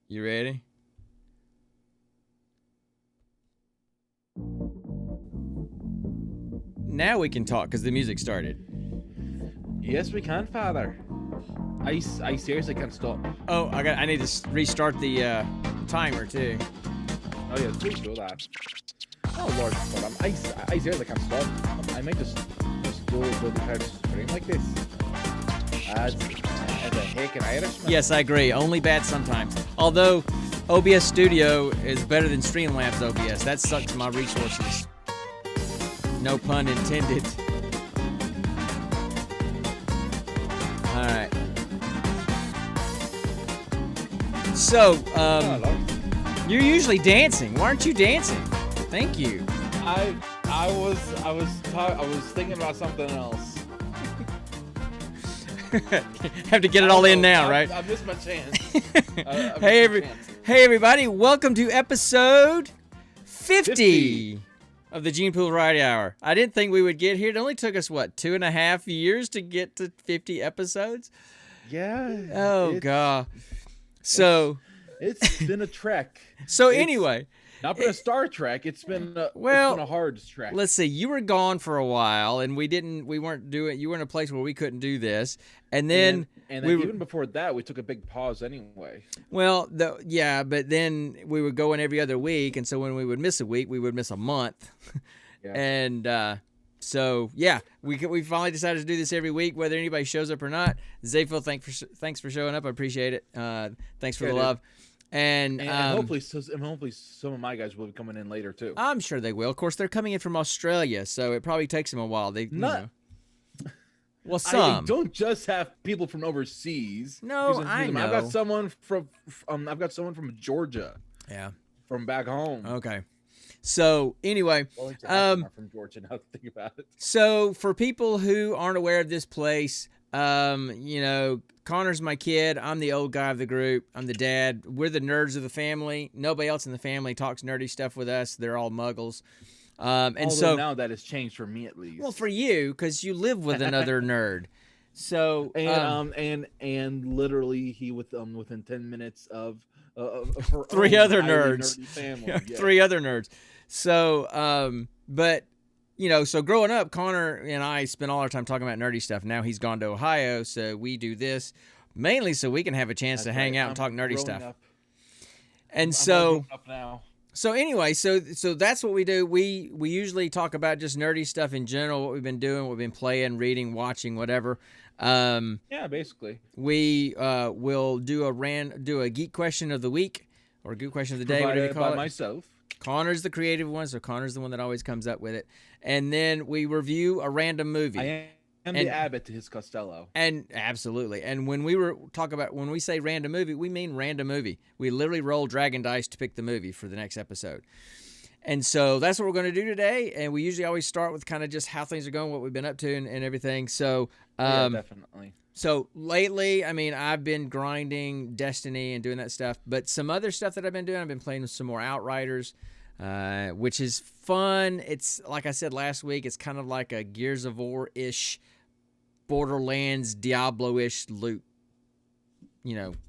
You ready? Now we can talk because the music started. Yes, we can, Father. I seriously can't stop. Oh, I need to restart the timer too. Oh yeah, please do that. Oh Lord, God, I seriously can't stop. I might just go the entire stream like this. As a heckin' Irishman. Yes, I agree. Only bad sometimes. Although OBS Studio is better than Streamlabs OBS. That sucks my resources. No pun intended. All right. So, Oh, Lord. you're usually dancing. Why aren't you dancing? Thank you. I was thinking about something else. Have to get it all in now, right? I missed my chance. Hey everybody, welcome to episode 50 of the Gene Pool Variety Hour. I didn't think we would get here. It only took us, 2.5 years to get to 50 episodes? Yeah. Oh, God. So, It's been a trek. so It's anyway, not been a Star Trek. It's been it's well, been a hard trek. let's see. You were gone for a while, and you were in a place where we couldn't do this. And then, and we then were, even before that, we took a big pause anyway. but then we would go in every other week, and so when we would miss a week, we would miss a month. Yeah. And so yeah, we finally decided to do this every week, whether anybody shows up or not. Zayful, thanks for showing up. I appreciate it. Thanks for Yeah, the dude. love. And hopefully some of my guys will be coming in later too. I'm sure they will. Of course, they're coming in from Australia, so it probably takes them a while. Well, I some. don't just have people from overseas. No, I know. I've got someone from Georgia, Yeah. from back home. Okay. So anyway, Wellington, I'm from Georgia. Now to think about it. so for people who aren't aware of this place, Connor's my kid. I'm the old guy of the group. I'm the dad. We're the nerds of the family. Nobody else in the family talks nerdy stuff with us. They're all muggles. And Although so now that has changed for me at least. well, for you, because you live with another nerd. So and literally he within 10 minutes of her three own other highly nerds. nerdy family. Yeah, Yeah. 3 other nerds. So, but so growing up, Connor and I spent all our time talking about nerdy stuff. Now he's gone to Ohio, so we do this mainly so we can have a chance to That's hang right. out and talk I'm nerdy growing stuff. up. And I'm so, all grown up now. so anyway, so that's what we do. We usually talk about just nerdy stuff in general, what we've been doing, what we've been playing, reading, watching, whatever. Yeah, basically. We will do a geek question of the week or geek question of the day, whatever you Provided call by it. myself. Connor's the creative one, so Connor's the one that always comes up with it. And then we review a random movie. I am And- the Abbott to his Costello. And absolutely. And when we say random movie, we mean random movie. We literally roll dragon dice to pick the movie for the next episode. And so that's what we're going to do today. And we usually always start with kind of just how things are going, what we've been up to, and everything. So, Yeah, definitely. so lately, I mean, I've been grinding Destiny and doing that stuff. But some other stuff that I've been doing, I've been playing with some more Outriders, which is fun. It's like I said last week, it's kind of like a Gears of War-ish, Borderlands, Diablo-ish loot,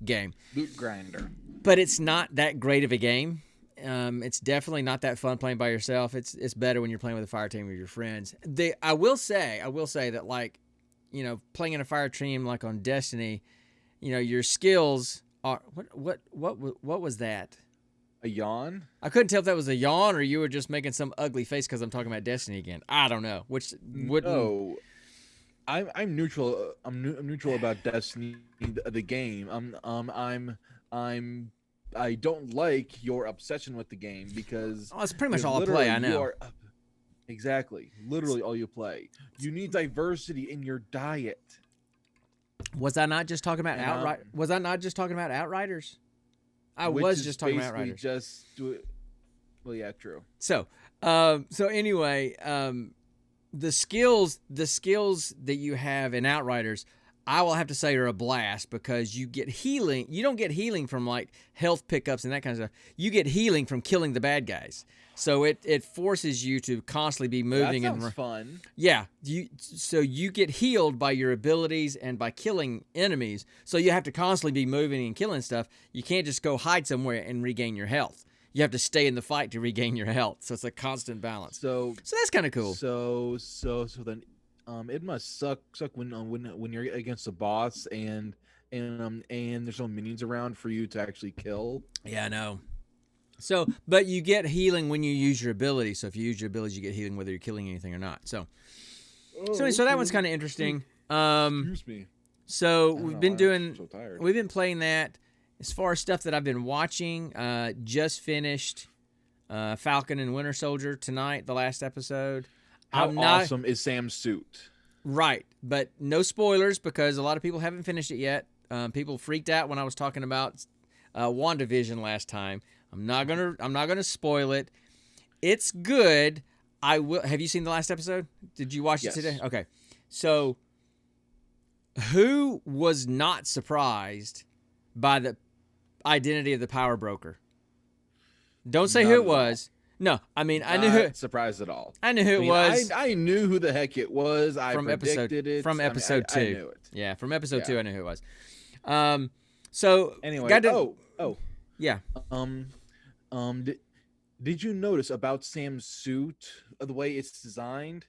game. Loot grinder. But it's not that great of a game. It's definitely not that fun playing by yourself. It's better when you're playing with a fire team with your friends. I will say that, like, playing in a fire team like on Destiny, your skills are what was that? A yawn? I couldn't tell if that was a yawn or you were just making some ugly face because I'm talking about Destiny again. I don't know. Which wouldn't. No. I'm neutral. I'm neutral about Destiny, the game. I don't like your obsession with the game because Oh, it's pretty much you're all I play. I literally- you know. are- exactly, literally all you play. You need diversity in your diet. Was I not just talking about And, Was I not just talking about Outriders? I which was is just talking about basically Outriders. Just do it. Well, yeah, true. So anyway, the skills that you have in Outriders, I will have to say are a blast because you get healing. You don't get healing from like health pickups and that kind of stuff. You get healing from killing the bad guys. So it forces you to constantly be moving. That sounds fun. Yeah, so you get healed by your abilities and by killing enemies. So you have to constantly be moving and killing stuff. You can't just go hide somewhere and regain your health. You have to stay in the fight to regain your health. So it's a constant balance. So that's kind of cool. So then, it must suck when you're against a boss and there's no minions around for you to actually kill. Yeah, I know. So, but you get healing when you use your ability. So if you use your abilities, you get healing whether you're killing anything or not. So that one's kind of interesting. Excuse me. So we've been we've been playing that. As far as stuff that I've been watching, just finished Falcon and Winter Soldier tonight, the last episode. How awesome is Sam's suit? Right, but no spoilers because a lot of people haven't finished it yet. People freaked out when I was talking about WandaVision last time. I'm not gonna spoil it. It's good. I will. Have you seen the last episode? Did you watch it today? Okay. So, who was not surprised by the identity of the power broker? Don't say who it was. No, I mean I knew who. Surprised at all. I knew who it was. I knew who the heck it was. I predicted it from episode 2. I knew it. Yeah, from episode 2, I knew who it was. So anyway, yeah. Did you notice about Sam's suit, the way it's designed?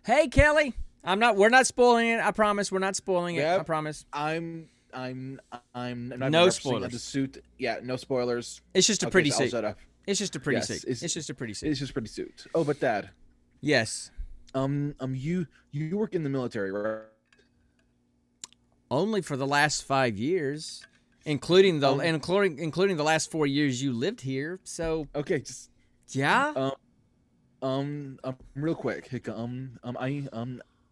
Hey, Kelly, we're not spoiling it. I promise, we're not spoiling it. I promise. I'm not no spoilers. The suit. Yeah, no spoilers. It's just a pretty suit. Shut up. It's just a pretty suit. It's just a pretty suit. It's just a pretty suit. Oh, but Dad. Yes. You work in the military, right? Only for the last 5 years, including the last 4 years you lived here. So okay, yeah. Real quick.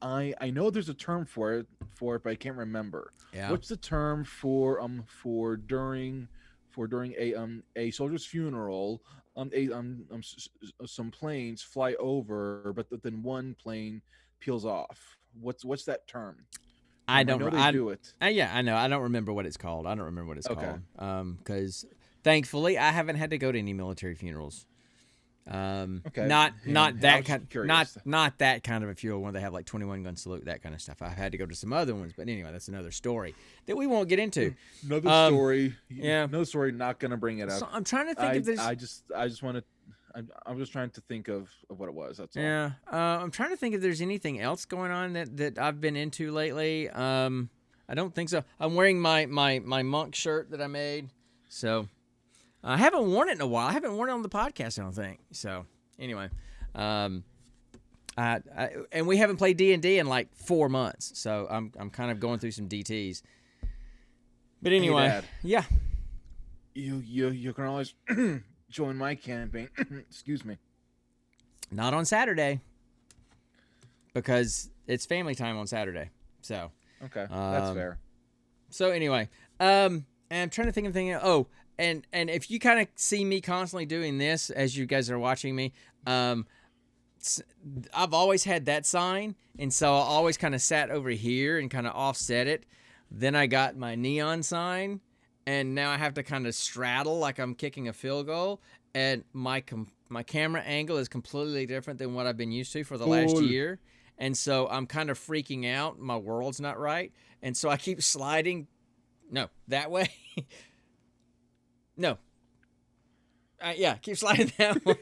I know there's a term for it, but I can't remember. Yeah. What's the term for during a soldier's funeral? Some planes fly over, but then one plane peels off. What's that term? I don't know. They do it. Yeah, I know. I don't remember what it's called. Called. Because thankfully I haven't had to go to any military funerals. Okay. Not that kind of a funeral where they have like 21 gun salute, that kind of stuff. I had to go to some other ones, but anyway, that's another story that we won't get into. Another story. Yeah. No story. Not gonna bring it up. So I'm trying to think of this. I just want to. I'm just trying to think of what it was. That's all. Yeah. I'm trying to think if there's anything else going on that I've been into lately. I don't think so. I'm wearing my monk shirt that I made. So I haven't worn it in a while. I haven't worn it on the podcast, I don't think. So anyway, and we haven't played D&D in like 4 months. So I'm kind of going through some DTs. But anyway, hey, Dad, yeah. You can always join my campaign. Excuse me. Not on Saturday, because it's family time on Saturday. So okay, that's fair. So anyway, and I'm trying to think of anything. Oh, and if you kind of see me constantly doing this as you guys are watching me, I've always had that sign, and so I always kind of sat over here and kind of offset it. Then I got my neon sign, and now I have to kind of straddle like I'm kicking a field goal, and my camera angle is completely different than what I've been used to for the last year, and so I'm kind of freaking out. My world's not right, and so I keep sliding. No, that way. No. Yeah, keep sliding that way.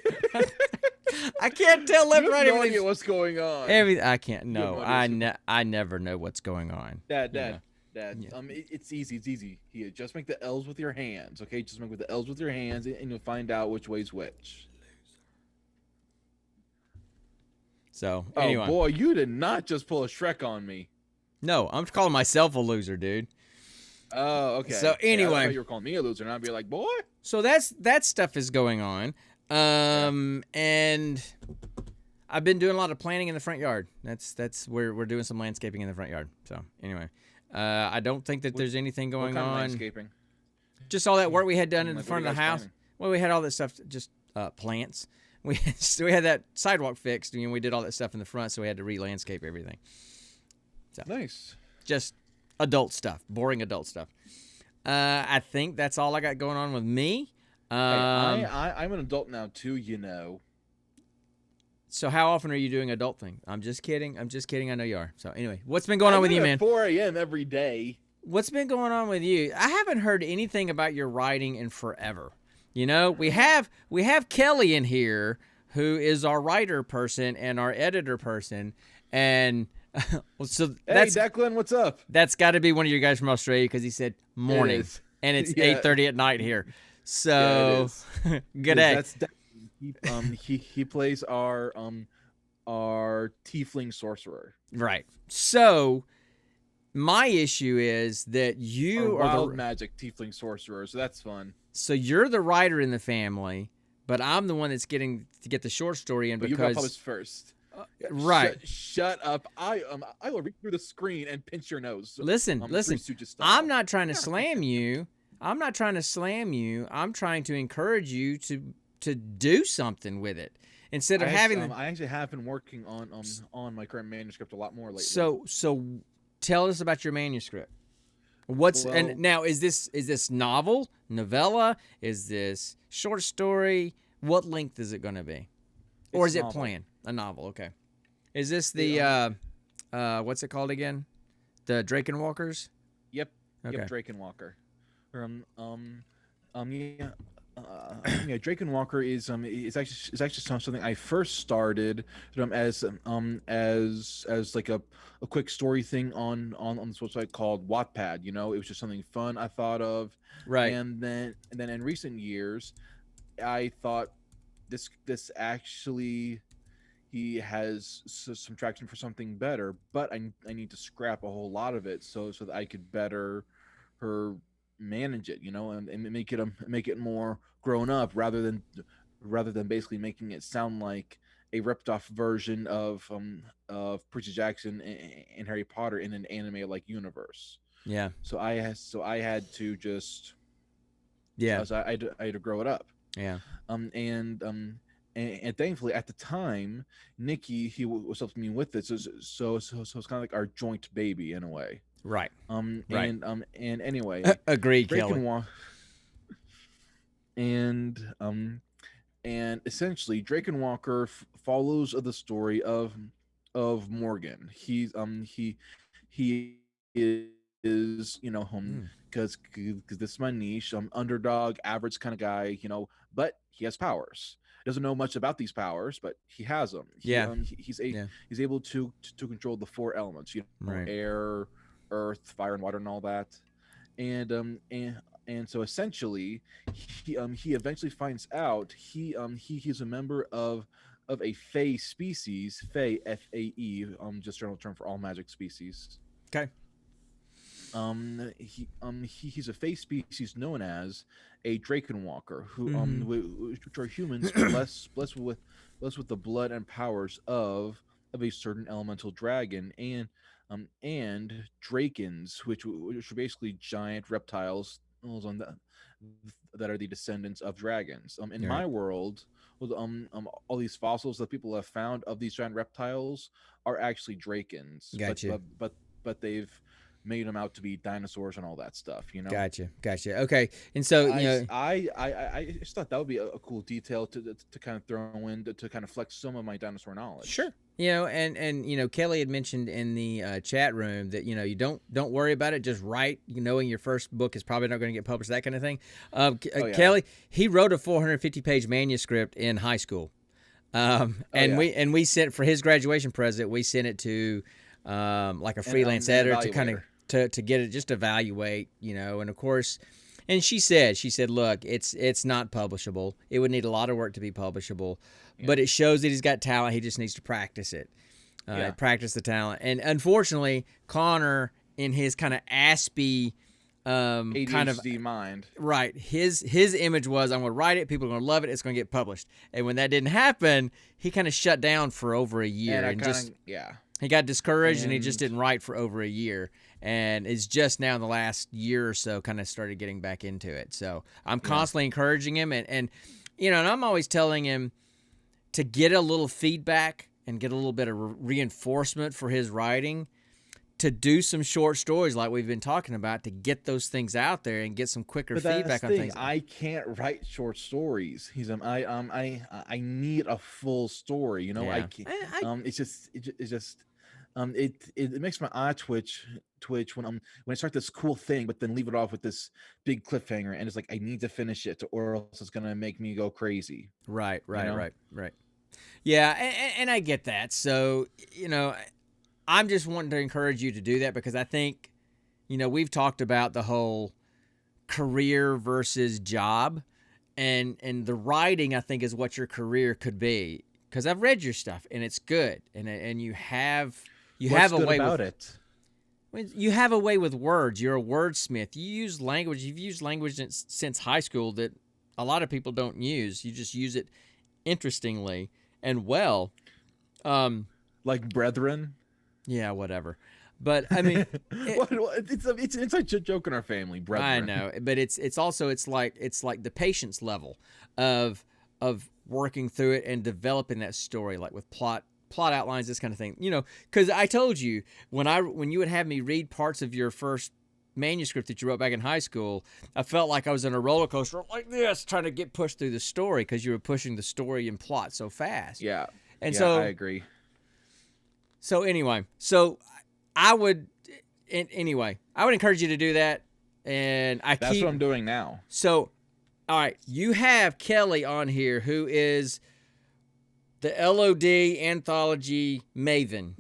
I can't tell left, right, no idea what's going on. I can't. No, I never know what's going on. Dad. Yeah. It's easy. It's easy. Here, just make the L's with your hands, okay? Just make with the L's with your hands, and you'll find out which way's which. So anyway, oh boy, you did not just pull a Shrek on me. No, I'm calling myself a loser, dude. Oh, okay. So anyway, I thought you were calling me a loser, and I'd be like, boy. So that stuff is going on, and I've been doing a lot of planning in the front yard. That's where we're doing some landscaping in the front yard. So anyway. I don't think that there's anything going what kind on. Of landscaping? Just all that work we had done in the front of the house. Planning? Well, we had all that stuff, just plants. We had that sidewalk fixed, and we did all that stuff in the front, so we had to re-landscape everything. So, nice. just adult stuff, boring adult stuff. I think that's all I got going on with me. Hey, I'm an adult now too, you know. So how often are you doing adult things? I'm just kidding. I know you are. So anyway, what's been going on with you, man? 4 a.m. every day. What's been going on with you? I haven't heard anything about your writing in forever. You know, we have Kelly in here, who is our writer person and our editor person, and so that's Declan, what's up? That's got to be one of you guys from Australia because he said morning, and it's 8:30 at night here. So good day. That's he plays our tiefling sorcerer. Right. So my issue is that you are wild magic tiefling sorcerer, so that's fun. So you're the writer in the family, but I'm the one that's getting to get the short story in, because you got published first. Right. Shut up. I will read through the screen and pinch your nose. Listen. I'm not trying to slam you. I'm not trying to slam you. I'm trying to encourage you to do something with it instead of having. I actually have been working on my current manuscript a lot more lately. So tell us about your manuscript. And now is this novel, novella? Is this short story? What length is it going to be? Or is it planned? A novel, okay. Is this the what's it called again? The Drakenwalkers? Yep. Okay. Yep, Drakenwalker. Drakenwalker is actually something I first started as like a quick story thing on this website called Wattpad. You know, it was just something fun I thought of. Right. And then in recent years, I thought this actually he has some traction for something better, but I need to scrap a whole lot of it so that I could better manage it, you know, and make it more grown up rather than basically making it sound like a ripped off version of Percy Jackson and Harry Potter in an anime like universe. Yeah. So I had to just I had to grow it up. Yeah. And thankfully at the time, Nikki, he was helping me with it. So it's kind of like our joint baby in a way. Right. Right. And anyway, agree, Kelly. And essentially Drakenwalker follows the story of Morgan. He is, you know, because this is my niche, underdog, average kind of guy, you know, but he has powers. Doesn't know much about these powers, but he has them. He's able to control the 4 elements, you know, right. Air, earth, fire, and water, and all that. And so essentially he eventually finds out he's a member of a Fae species. Fae, F-A-E, just general term for all magic species. Okay. He's a Fae species known as a Drakenwalker, who which are humans blessed with the blood and powers of a certain elemental dragon, and Drakens, which are basically giant reptiles that are the descendants of dragons. In my world, all these fossils that people have found of these giant reptiles are actually Drakens. Gotcha. But they've made them out to be dinosaurs and all that stuff, you know. Gotcha. Okay. And so I just thought that would be a cool detail to kind of throw in to kind of flex some of my dinosaur knowledge. Sure. You know, and you know, Kelly had mentioned in the chat room that, you know, you don't worry about it, just write, knowing your first book is probably not going to get published, that kind of thing. Kelly, he wrote a 450-page manuscript in high school, we sent, for his graduation present, we sent it to like a freelance editor to kind of to get it, just evaluate, you know. And of course, and she said, look, it's not publishable. It would need a lot of work to be publishable, but it shows that he's got talent. He just needs to practice it, practice the talent. And unfortunately, Connor, in his kind of aspy ADHD kind of mind, right, his image was, I'm going to write it, people are going to love it, it's going to get published. And when that didn't happen, he kind of shut down for over a year, he got discouraged, and he just didn't write for over a year. And it's just now in the last year or so kind of started getting back into it. So I'm constantly encouraging him, and you know, and I'm always telling him to get a little feedback and get a little bit of reinforcement for his writing. to do some short stories like we've been talking about to get those things out there and get some quicker But that's feedback the on thing. things. I can't write short stories. I need a full story. You know, I Yeah. can't. It's just it makes my eye twitch when I start this cool thing, but then leave it off with this big cliffhanger, and it's like I need to finish it, or else it's gonna make me go crazy. Right, You know? right. Yeah, and I get that. So, I'm just wanting to encourage you to do that because I think, we've talked about the whole career versus job, and the writing I think is what your career could be. Because I've read your stuff and it's good, and you have What's a good way about with it? you have a way with words. You're a wordsmith. You use language. You've used language since high school that a lot of people don't use. You just use it interestingly and well. Like brethren? Yeah, whatever. But I mean, It's an inside joke in our family, brethren. I know, but it's also it's like the patience level of working through it and developing that story, like with plot outlines, this kind of thing. Because I told you when you would have me read parts of your first manuscript that you wrote back in high school, I felt like I was in a roller coaster like this, trying to get pushed through the story because you were pushing the story and plot so fast. Yeah. And yeah, so I agree. So anyway, I would encourage you to do that, and That's what I'm doing now. So, all right, you have Kelly on here, who is the LOD anthology maven,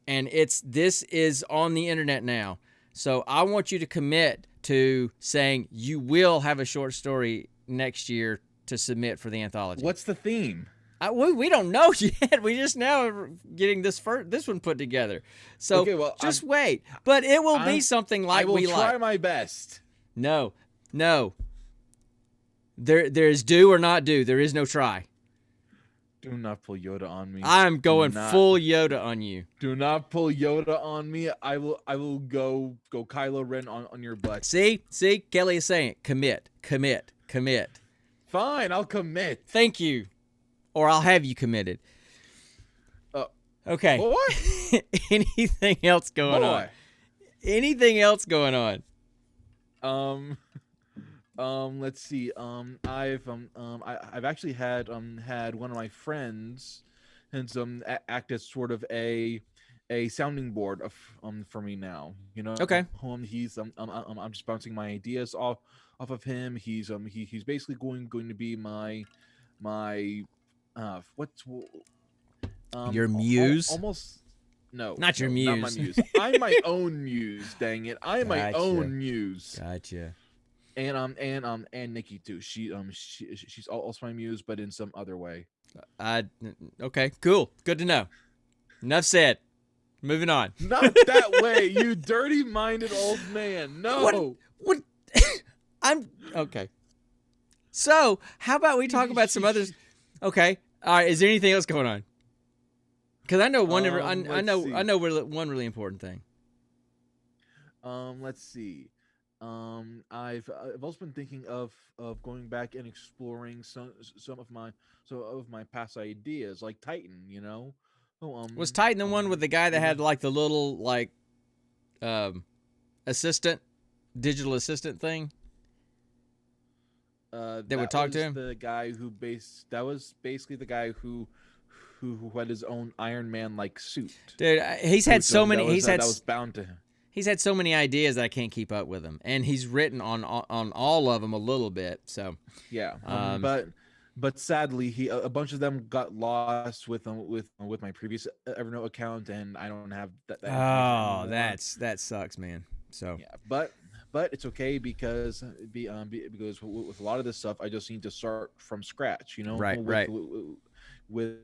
and this is on the internet now. So I want you to commit to saying you will have a short story next year to submit for the anthology. What's the theme? We don't know yet. We just now are getting this one put together. So Okay, well, just wait. But it will be something like we like. I will try my best. No. There is do or not do. There is no try. Do not pull Yoda on me. I'm going full Yoda on you. Do not pull Yoda on me. I will go Kylo Ren on your butt. See, Kelly is saying it. Commit. Fine, I'll commit. Thank you. Or I'll have you committed. Okay. What? Anything else going on? Anything else going on? Let's see. I've actually had one of my friends and act as sort of a sounding board of for me now. Okay. He's I'm just bouncing my ideas off of him. He's basically going to be my your muse? Almost. No, not your muse. Not my muse. I'm my own muse. Dang it! I'm my own muse. Gotcha. And Nikki too. She's also my muse, but in some other way. Okay, cool. Good to know. Enough said. Moving on. Not that way, you dirty-minded old man. No. What? I'm okay. So, how about we talk about some others? Okay. All right. Is there anything else going on? Because I know one. I know one really important thing. Let's see. I've also been thinking of going back and exploring some of my past ideas, like Titan. Was Titan the one with the guy that had like the little digital assistant thing? That would talk to him. That was basically the guy who had his own Iron Man like suit. Dude, he's had so many. That was bound to him. He's had so many ideas that I can't keep up with him, and he's written on all of them a little bit. So yeah, but sadly, a bunch of them got lost with my previous Evernote account, and I don't have that. Oh, that sucks, man. So yeah, but it's okay because with a lot of this stuff, I just need to start from scratch. Right. With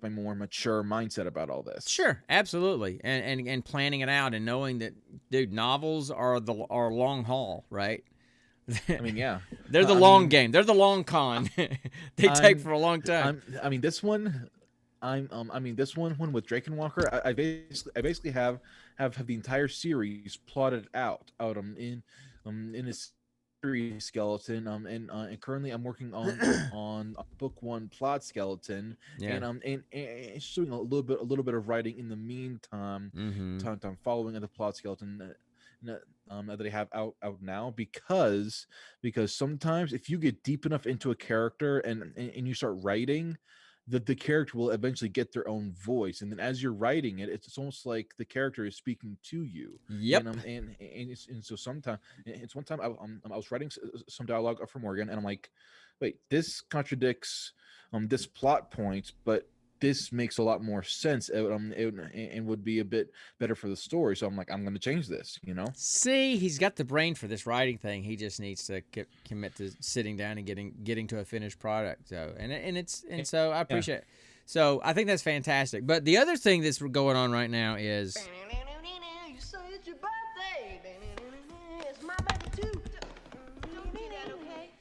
my more mature mindset about all this. Sure, absolutely, and planning it out and knowing that, dude, novels are long haul, right? I mean, yeah, they're the long game. They're the long con. They take for a long time. This one with Drakenwalker, I basically have the entire series plotted out in a skeleton. And currently I'm working on book one plot skeleton, Yeah. and it's doing a little bit of writing in the meantime. Mm-hmm. Time following the plot skeleton. That I have out now, because sometimes if you get deep enough into a character and you start writing, that the character will eventually get their own voice, and then as you're writing it, it's almost like the character is speaking to you. Yep. And so sometimes it's one time I was writing some dialogue for Morgan, and I'm like, wait, this contradicts this plot point, but this makes a lot more sense, and would be a bit better for the story. So I'm like, I'm going to change this, See, he's got the brain for this writing thing. He just needs to commit to sitting down and getting to a finished product. So so I appreciate it. So I think that's fantastic. But the other thing that's going on right now is You say it's your birthday. It's my birthday too. Don't do that, okay?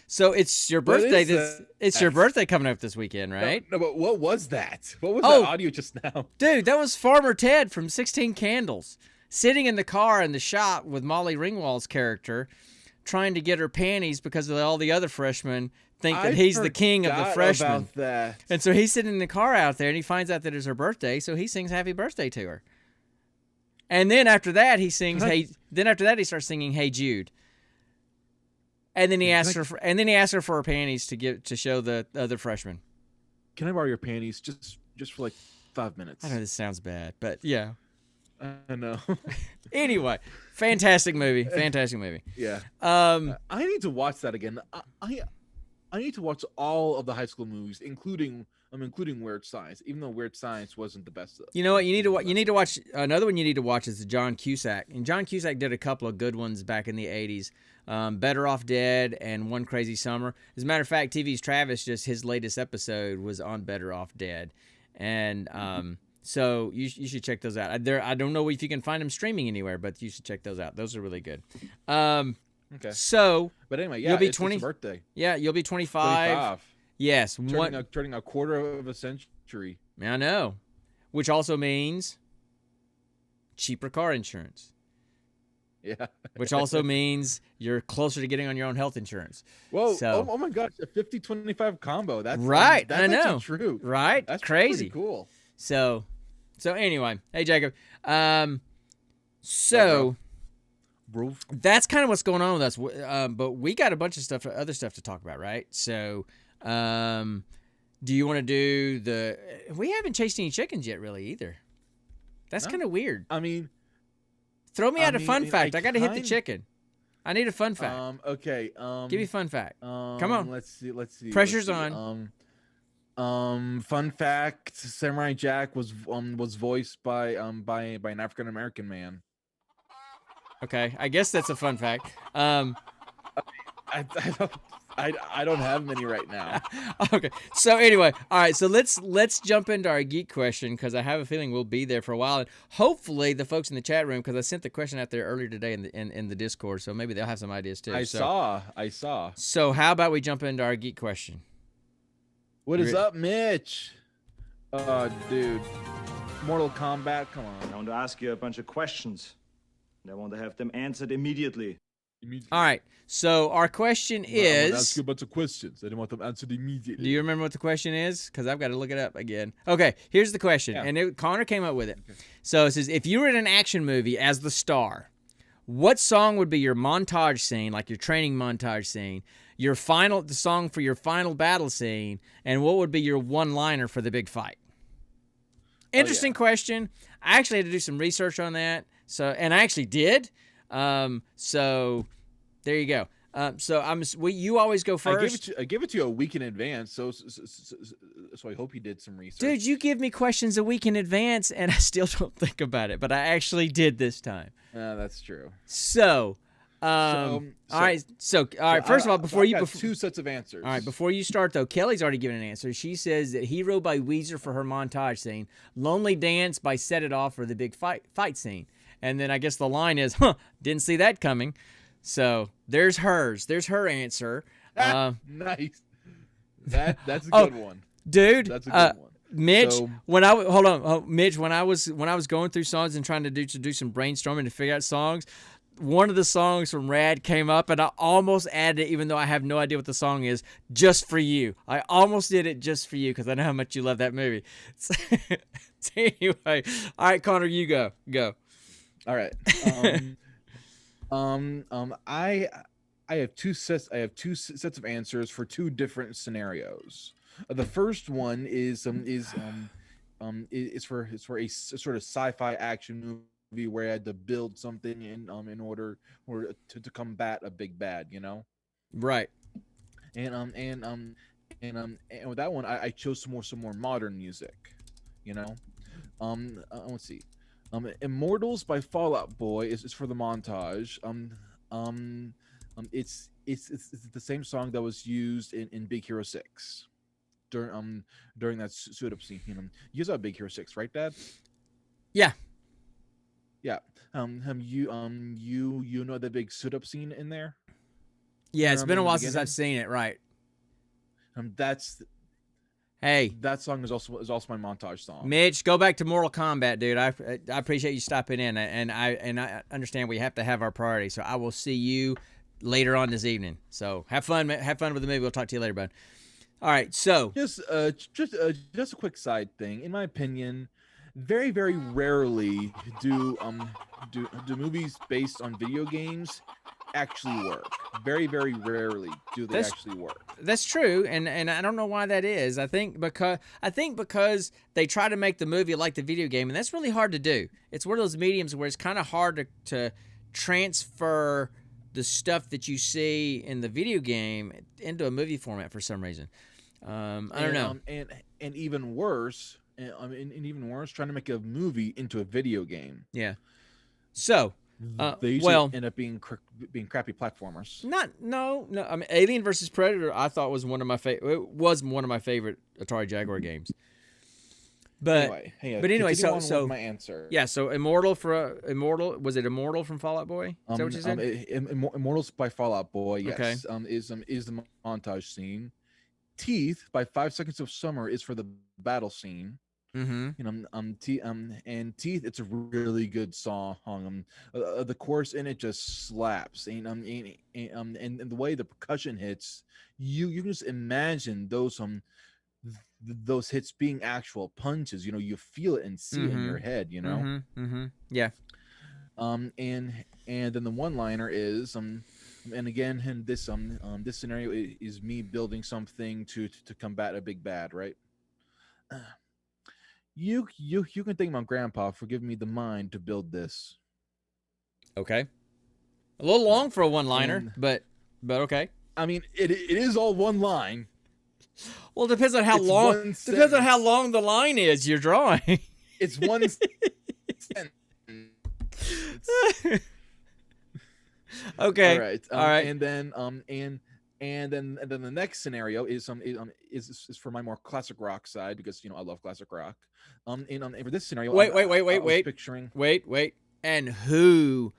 so it's your What birthday. is It's your birthday coming up this weekend, right? No, but what was that? What was Oh. that audio just now? Dude, that was Farmer Ted from 16 Candles, sitting in the car in the shop with Molly Ringwald's character, trying to get her panties because of all the other freshmen think that he's the king of the forgot freshmen. about that. And so he's sitting in the car out there, and he finds out that it's her birthday, so he sings "Happy Birthday" to her. And then after that, he sings "Hey." Then after that, he starts singing "Hey Jude." And then he asks her for her panties to show the other freshmen. Can I borrow your panties just for like 5 minutes? I know this sounds bad, but yeah. I know. Anyway, fantastic movie. Fantastic movie. Yeah. Um, I need to watch that again. I need to watch all of the high school movies, including Weird Science, even though Weird Science wasn't the best. you know what? You need to watch another one. You need to watch is John Cusack, and John Cusack did a couple of good ones back in the '80s. Better Off Dead and One Crazy Summer. As a matter of fact, TV's Travis, just his latest episode was on Better Off Dead, and so you should check those out. I don't know if you can find them streaming anywhere, but you should check those out. Those are really good. Okay. So, But anyway, yeah, you'll be it's 20 his birthday. yeah, you'll be 25. 25. Yes, Turning a quarter of a century. I know, which also means cheaper car insurance. Yeah. Which also means you're closer to getting on your own health insurance. Whoa! So- Oh my gosh, a 50-25 combo. That's Right, That's I know. actually true. Right? That's Crazy. Pretty cool. So anyway, hey Jacob. So Bro. that's kind of what's going on with us. But we got a bunch of other stuff to talk about, right? So, do you want to do the? We haven't chased any chickens yet, really either. That's No. kind of weird. I mean, Throw me out a fun fact. I got to hit the kind- chicken. I need a fun fact. Okay. Give me a fun fact. Come on. Let's see. Pressure's on. Fun fact: Samurai Jack was voiced by an African American man. Okay, I guess that's a fun fact. I don't have many right now. Okay. So anyway, all right. So let's jump into our geek question, because I have a feeling we'll be there for a while, and hopefully the folks in the chat room, because I sent the question out there earlier today in the Discord, so maybe they'll have some ideas too. I saw. So how about we jump into our geek question? What is up, Mitch? Dude, Mortal Kombat. Come I on. want to ask you a bunch of questions, and I want to have them answered immediately. All right. So our question is. ask you a bunch of questions. I didn't want them answered immediately. Do you remember what the question is? Because I've got to look it up again. Okay, here's the question, Yeah. and Connor came up with it. So it says, if you were in an action movie as the star, what song would be your montage scene, like your training montage scene, the song for your final battle scene, and what would be your one-liner for the big fight? Interesting question. I actually had to do some research on that. And I actually did. So there you go. You always go first. I give it to you a week in advance, so I hope you did some research. Dude, you give me questions a week in advance, and I still don't think about it, but I actually did this time. That's true. So, all right. First of all, I've got two sets of answers. All right, before you start though, Kelly's already given an answer. She says that "Hero" by Weezer for her montage scene, "Lonely Dance" by Set It Off for the big fight scene, and then I guess the line is, didn't see that coming." So there's hers. There's her answer. Nice. That's a good one. Dude. That's a good one. Mitch, So- Mitch, when I was going through songs and trying to do some brainstorming to figure out songs, one of the songs from Rad came up, and I almost added it, even though I have no idea what the song is, just for you. I almost did it just for you because I know how much you love that movie. So, so anyway, all right, Connor, you go. All right. I have two sets. I have two sets of answers for two different scenarios. The first one is for a sort of sci-fi action movie where I had to build something in order to combat a big bad, you know. Right. And with that one, I chose some more modern music, you know. Let's see. Immortals by Fall Out Boy is for the montage. It's the same song that was used in Big Hero 6 during that suit up scene. You guys saw Big Hero 6, right, Dad? Yeah. Yeah. You know the big suit up scene in there? Yeah, it's been a in the while since I've beginning? seen it. Right. Hey, That song is also my montage song. Mitch, go back to Mortal Kombat, dude. I appreciate you stopping in, and I understand we have to have our priorities. So I will see you later on this evening. So have fun with the movie. We'll talk to you later, bud. All right, so Just a quick side thing. In my opinion, very rarely do movies based on video games actually work. Very rarely do they actually work. that's true, and I don't know why that is. I think because they try to make the movie like the video game, and that's really hard to do. It's one of those mediums where it's kind of hard to transfer the stuff that you see in the video game into a movie format for some reason. I don't know. And even worse, trying to make a movie into a video game. Yeah. So, They usually end up being crappy platformers. No. I mean, Alien versus Predator, I thought was one of my favorite Atari Jaguar games. But anyway, so my answer. Yeah, so Immortal was it Immortal from Fall Out Boy? Is that what you said? Immortals by Fall Out Boy, yes. Okay. Is the montage scene. Teeth by 5 Seconds of Summer is for the battle scene. Mm-hmm. And Teeth, it's a really good song. The chorus in it just slaps. And the way the percussion hits, you can just imagine those hits being actual punches. You feel it and see it in your head. Yeah. And then the one-liner is and again, in this scenario is me building something to combat a big bad, right? You can thank my grandpa for giving me the mind to build this. Okay. A little long for a one-liner, but okay. I mean, it is all one line. Well, it depends on how long. Depends on how long the line is you're drawing. It's one sentence. Okay. All right. And then the next scenario is for my more classic rock side because I love classic rock. And for this scenario, wait. Picturing. Wait. And who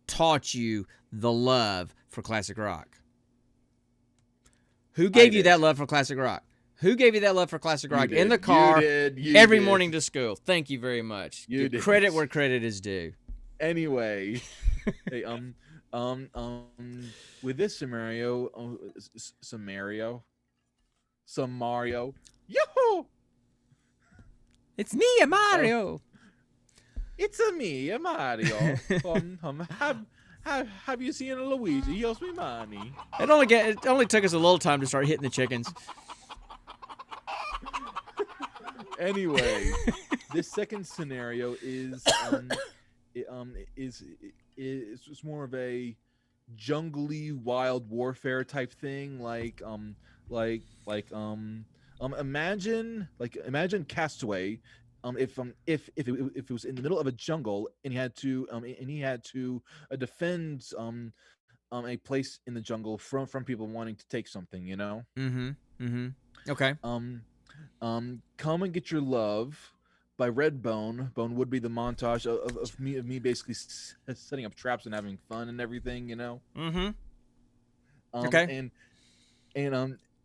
taught you the love for classic rock? Who gave you that love for classic rock? Who gave you that love for classic rock in the car every morning to school? Thank you very much. Give credit where credit is due. Anyway, hey, with this scenario, yo, it's me, Mario. It's me, Mario. Have you seen Luigi? He owes me money. It only took us a little time to start hitting the chickens. Anyway, this second scenario is more of a jungly wild warfare type thing, imagine Castaway, if it was in the middle of a jungle and he had to defend a place in the jungle from people wanting to take something, Okay. Come and Get Your Love by Redbone. Bone would be the montage of me basically setting up traps and having fun and everything, Okay.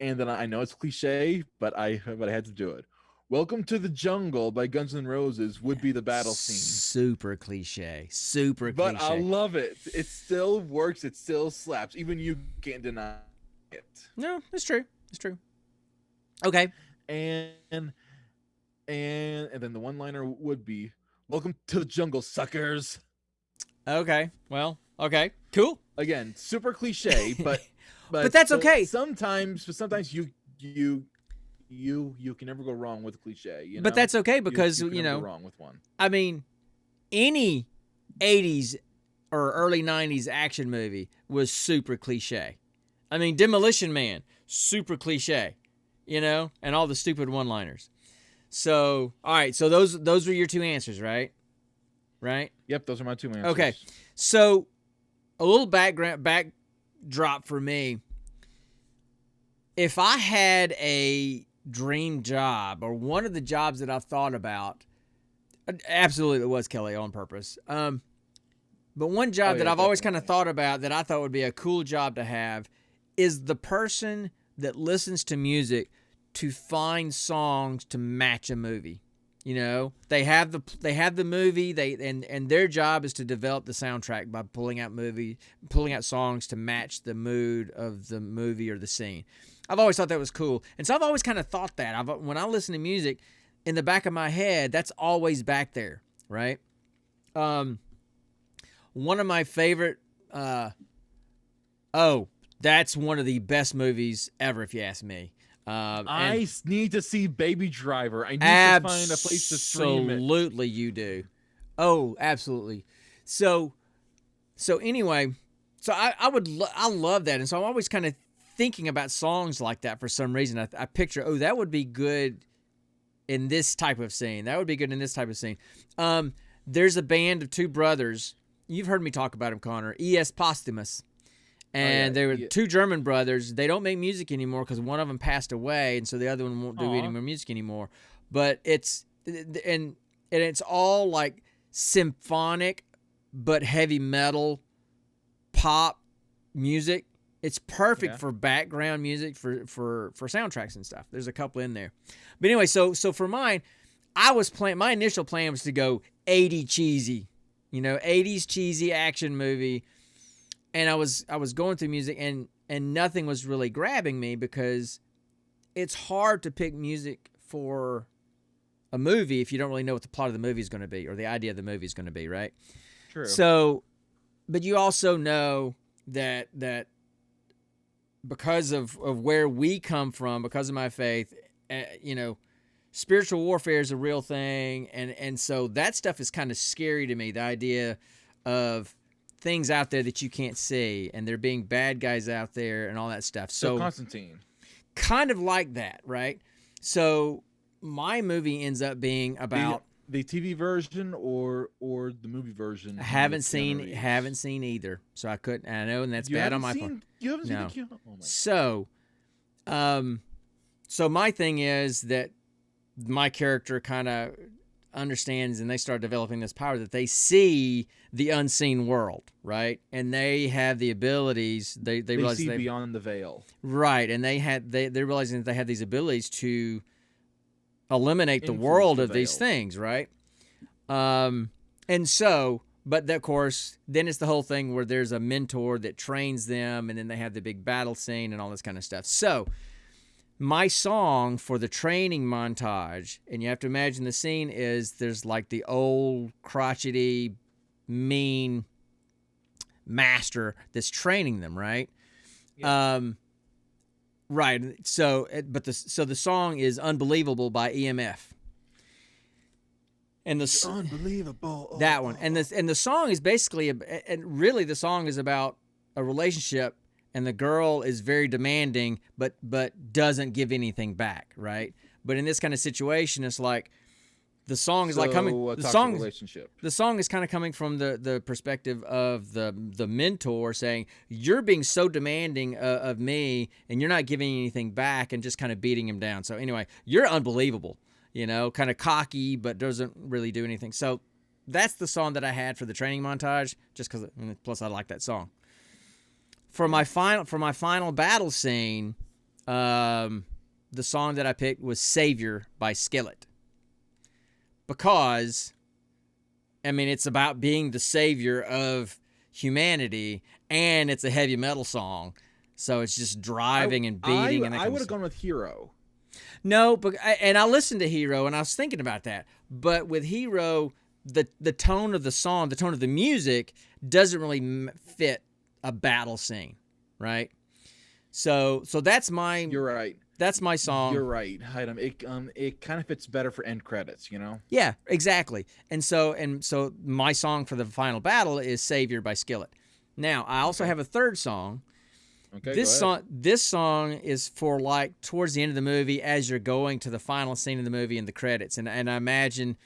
And then I know it's cliche, but I had to do it. Welcome to the Jungle by Guns N' Roses would be the battle scene. Super cliche. Super But cliche. I love it. It still works. It still slaps. Even you can't deny it. No, it's true. It's true. Okay. And then the one-liner would be, "Welcome to the jungle, suckers." Okay. Well, okay. Cool. Again, super cliche, but But that's okay. Sometimes you can never go wrong with cliche. You know? But that's okay You because, can you never know, go wrong with one. I mean, any 80s or early 90s action movie was super cliche. I mean, Demolition Man, super cliche, you know, and all the stupid one-liners. So, all right, so those were your two answers, right? Right? Yep, those are my two answers. Okay. So, a little backdrop for me. If I had a dream job or one of the jobs that I've thought about, absolutely it was Kelly on purpose. But one job that I've always kind of thought about that I thought would be a cool job to have is the person that listens to music to find songs to match a movie. You know, they have the movie, and their job is to develop the soundtrack by pulling out songs to match the mood of the movie or the scene. I've always thought that was cool. And so I've always kind of thought that. When I listen to music, in the back of my head, that's always back there, right? One of my favorite that's one of the best movies ever, if you ask me. I need to see Baby Driver. I need to find a place to stream it. Absolutely, you do. Oh, absolutely. So anyway, so I love that, and so I'm always kind of thinking about songs like that for some reason. I picture, that would be good in this type of scene. That would be good in this type of scene. There's a band of two brothers. You've heard me talk about them, Connor. E.S. Posthumous. And they were two German brothers. They don't make music anymore because one of them passed away, and so the other one won't do any more music anymore. But it's all like symphonic, but heavy metal, pop music. It's perfect for background music for soundtracks and stuff. There's a couple in there, but anyway, so for mine, my initial plan was to go 80 cheesy, 80s cheesy action movie. And I was going through music, and nothing was really grabbing me because it's hard to pick music for a movie if you don't really know what the plot of the movie is going to be or the idea of the movie is going to be, right? True. So, but you also know that because of where we come from, because of my faith, spiritual warfare is a real thing, and so that stuff is kind of scary to me. The idea of things out there that you can't see, and there being bad guys out there and all that stuff. So Constantine. Kind of like that, right? So my movie ends up being about the TV version or the movie version. Haven't seen either. So I couldn't. I know, and that's bad on my part. You haven't No. seen the Oh my. So my thing is that my character kind of understands, and they start developing this power that they see the unseen world, right? And they have the abilities. They realize see beyond the veil, right? And they're realizing that they have these abilities to eliminate the Influence world the of these veil. things, right? And so, but of course, then it's the whole thing where there's a mentor that trains them, and then they have the big battle scene and all this kind of stuff. So my song for the training montage, and you have to imagine the scene is there's like the old crotchety, mean master that's training them, right? Yeah. Right. So, the song is "Unbelievable" by EMF, and unbelievable. That one, and the song is basically, and really the song is about a relationship. And the girl is very demanding, but doesn't give anything back, right? But in this kind of situation, it's like the song is like coming. The song is kind of coming from the perspective of the mentor saying, "You're being so demanding of me, and you're not giving anything back, and just kind of beating him down." So anyway, you're unbelievable, kind of cocky, but doesn't really do anything. So that's the song that I had for the training montage, just because. Plus, I like that song. For my final battle scene, the song that I picked was "Savior" by Skillet. because, I mean, it's about being the savior of humanity, and it's a heavy metal song. So it's just driving and beating. And that I kind would of have gone with Hero. No, but I listened to Hero, and I was thinking about that. But with Hero, the tone of the song, the tone of the music doesn't really fit a battle scene, right? So that's my You're right. that's my song. You're right. It kind of fits better for end credits, you know? Yeah, exactly. And so my song for the final battle is "Savior" by Skillet. Now I also have a third song. Okay. This song is for like towards the end of the movie as you're going to the final scene of the movie and the credits. And I imagine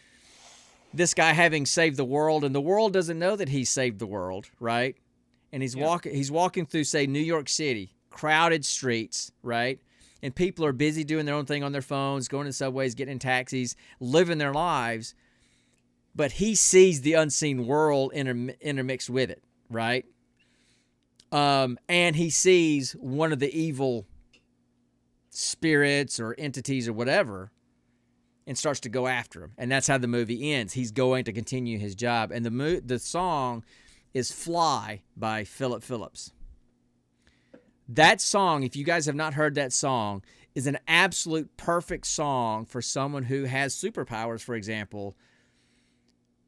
this guy having saved the world, and the world doesn't know that he saved the world, right? And he's walking through, say, New York City, crowded streets, right? And people are busy doing their own thing on their phones, going to subways, getting in taxis, living their lives. But he sees the unseen world intermixed with it, right? And he sees one of the evil spirits or entities or whatever and starts to go after him. And that's how the movie ends. He's going to continue his job. And the song is Fly by Philip Phillips. That song, if you guys have not heard that song, is an absolute perfect song for someone who has superpowers, for example,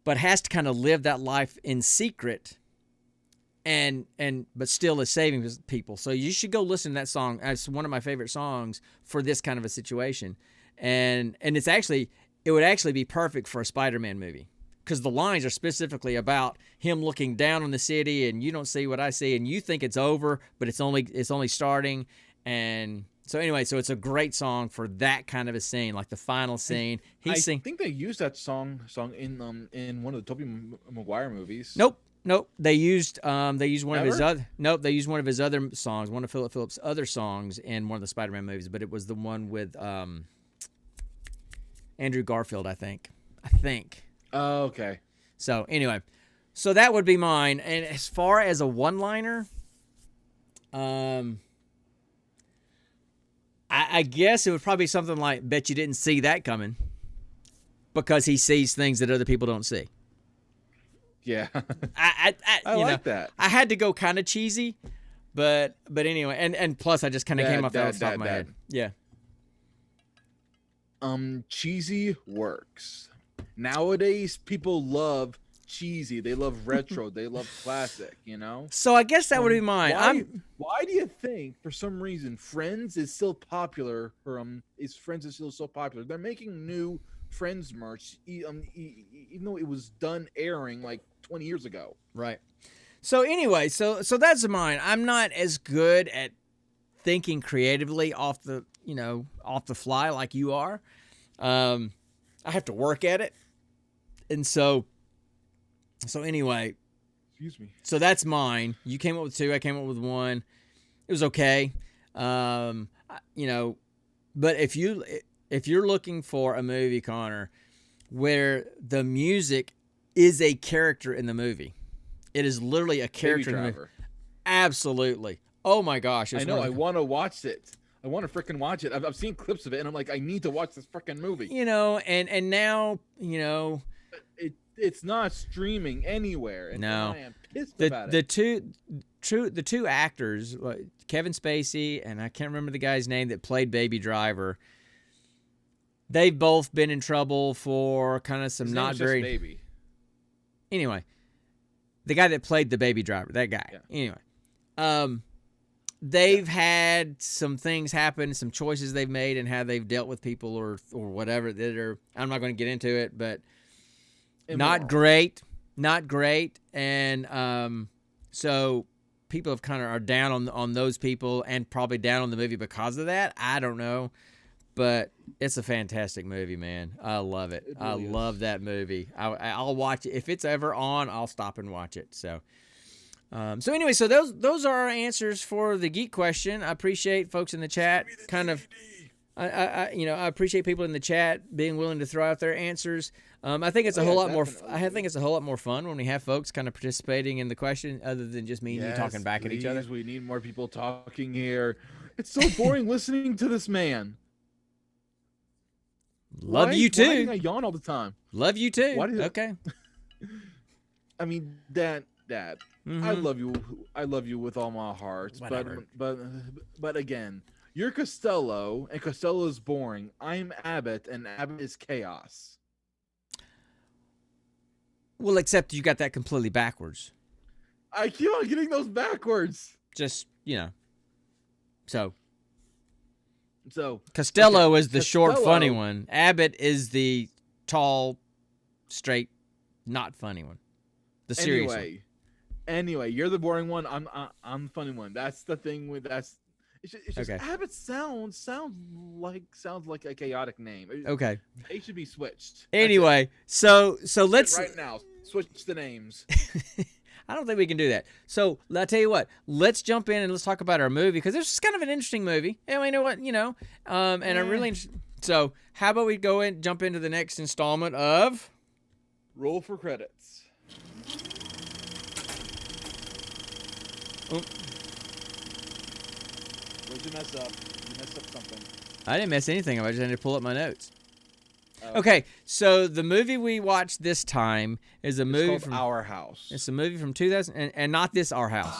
but has to kind of live that life in secret but still is saving people. So you should go listen to that song. It's one of my favorite songs for this kind of a situation. And it would actually be perfect for a Spider-Man movie, because the lines are specifically about him looking down on the city, and you don't see what I see, and you think it's over, but it's only starting. And so anyway, so it's a great song for that kind of a scene, like the final scene. I think they used that song in one of the Tobey Maguire movies. Nope. They used one Never? They used one of his other songs, one of Philip Phillips' other songs in one of the Spider-Man movies, but it was the one with Andrew Garfield, I think. Oh, okay. So anyway, so that would be mine. And as far as a one-liner, I guess it would probably be something like, "Bet you didn't see that coming," because he sees things that other people don't see. Yeah. I like that. I had to go kind of cheesy, but anyway, and plus I just kind of came off the top of my head. Yeah. Cheesy works. Nowadays, people love cheesy. They love retro. They love classic, you know? So I guess that would be mine. Why do you think, for some reason, Friends is still popular? Friends is still so popular? They're making new Friends merch, even though it was done airing like 20 years ago. Right. So anyway, so that's mine. I'm not as good at thinking creatively off the fly like you are. I have to work at it. And so anyway, excuse me. So that's mine. You came up with 2, I came up with 1. It was okay. But if you're looking for a movie, Connor, where the music is a character in the movie, it is literally a character in the movie. Absolutely. Oh my gosh. I know. I want to watch it. I want to freaking watch it. I've seen clips of it, and I'm like, I need to watch this freaking movie. And now, it's not streaming anywhere. And no. I am pissed about it. The two actors, Kevin Spacey, and I can't remember the guy's name that played Baby Driver. They've both been in trouble for kind of some not very. Baby. Anyway, the guy that played the Baby Driver, that guy. Yeah. Anyway, they've had some things happen, some choices they've made, and how they've dealt with people or whatever that are. I'm not going to get into it, but not great, and so people have kind of are down on those people, and probably down on the movie because of that. I don't know. But it's a fantastic movie, man. I love it. I love that movie. I'll watch it. If it's ever on, I'll stop and watch it. So anyway, so those are our answers for the geek question. I appreciate folks in the chat. I appreciate people in the chat being willing to throw out their answers. I think it's a whole lot more. I think it's a whole lot more fun when we have folks kind of participating in the question, other than just me and you talking back at each other. We need more people talking here. It's so boring listening to this man. Love Why- you Why do too. I yawn all the time? Love you too. Why do you- Okay. I mean, Dad, I Mhm. love you. I love you with all my heart. Whatever. But again, you're Costello, and Costello is boring. I'm Abbott, and Abbott is chaos. Well, except you got that completely backwards. I keep on getting those backwards. Just, you know. So, So Costello Okay, is the short, funny Costello- one. Abbott is the tall, straight, not funny one. The serious one. Anyway, you're the boring one. I'm the funny one. That's the thing with that's. It's just Okay. Abbott sounds like a chaotic name. Okay. They should be switched. That's Anyway, so it. let's. right now switch the names. I don't think we can do that. So I'll tell you what. Let's jump in and let's talk about our movie because this is kind of an interesting movie. And we know what and I really. So how about we jump into the next installment of. Roll for credits. Oh. Where'd you mess up? You messed up something. I didn't mess anything up. I just had to pull up my notes. Oh. Okay, so the movie we watched this time is a It's movie called from Our House. It's a movie from 2000 and not this Our House.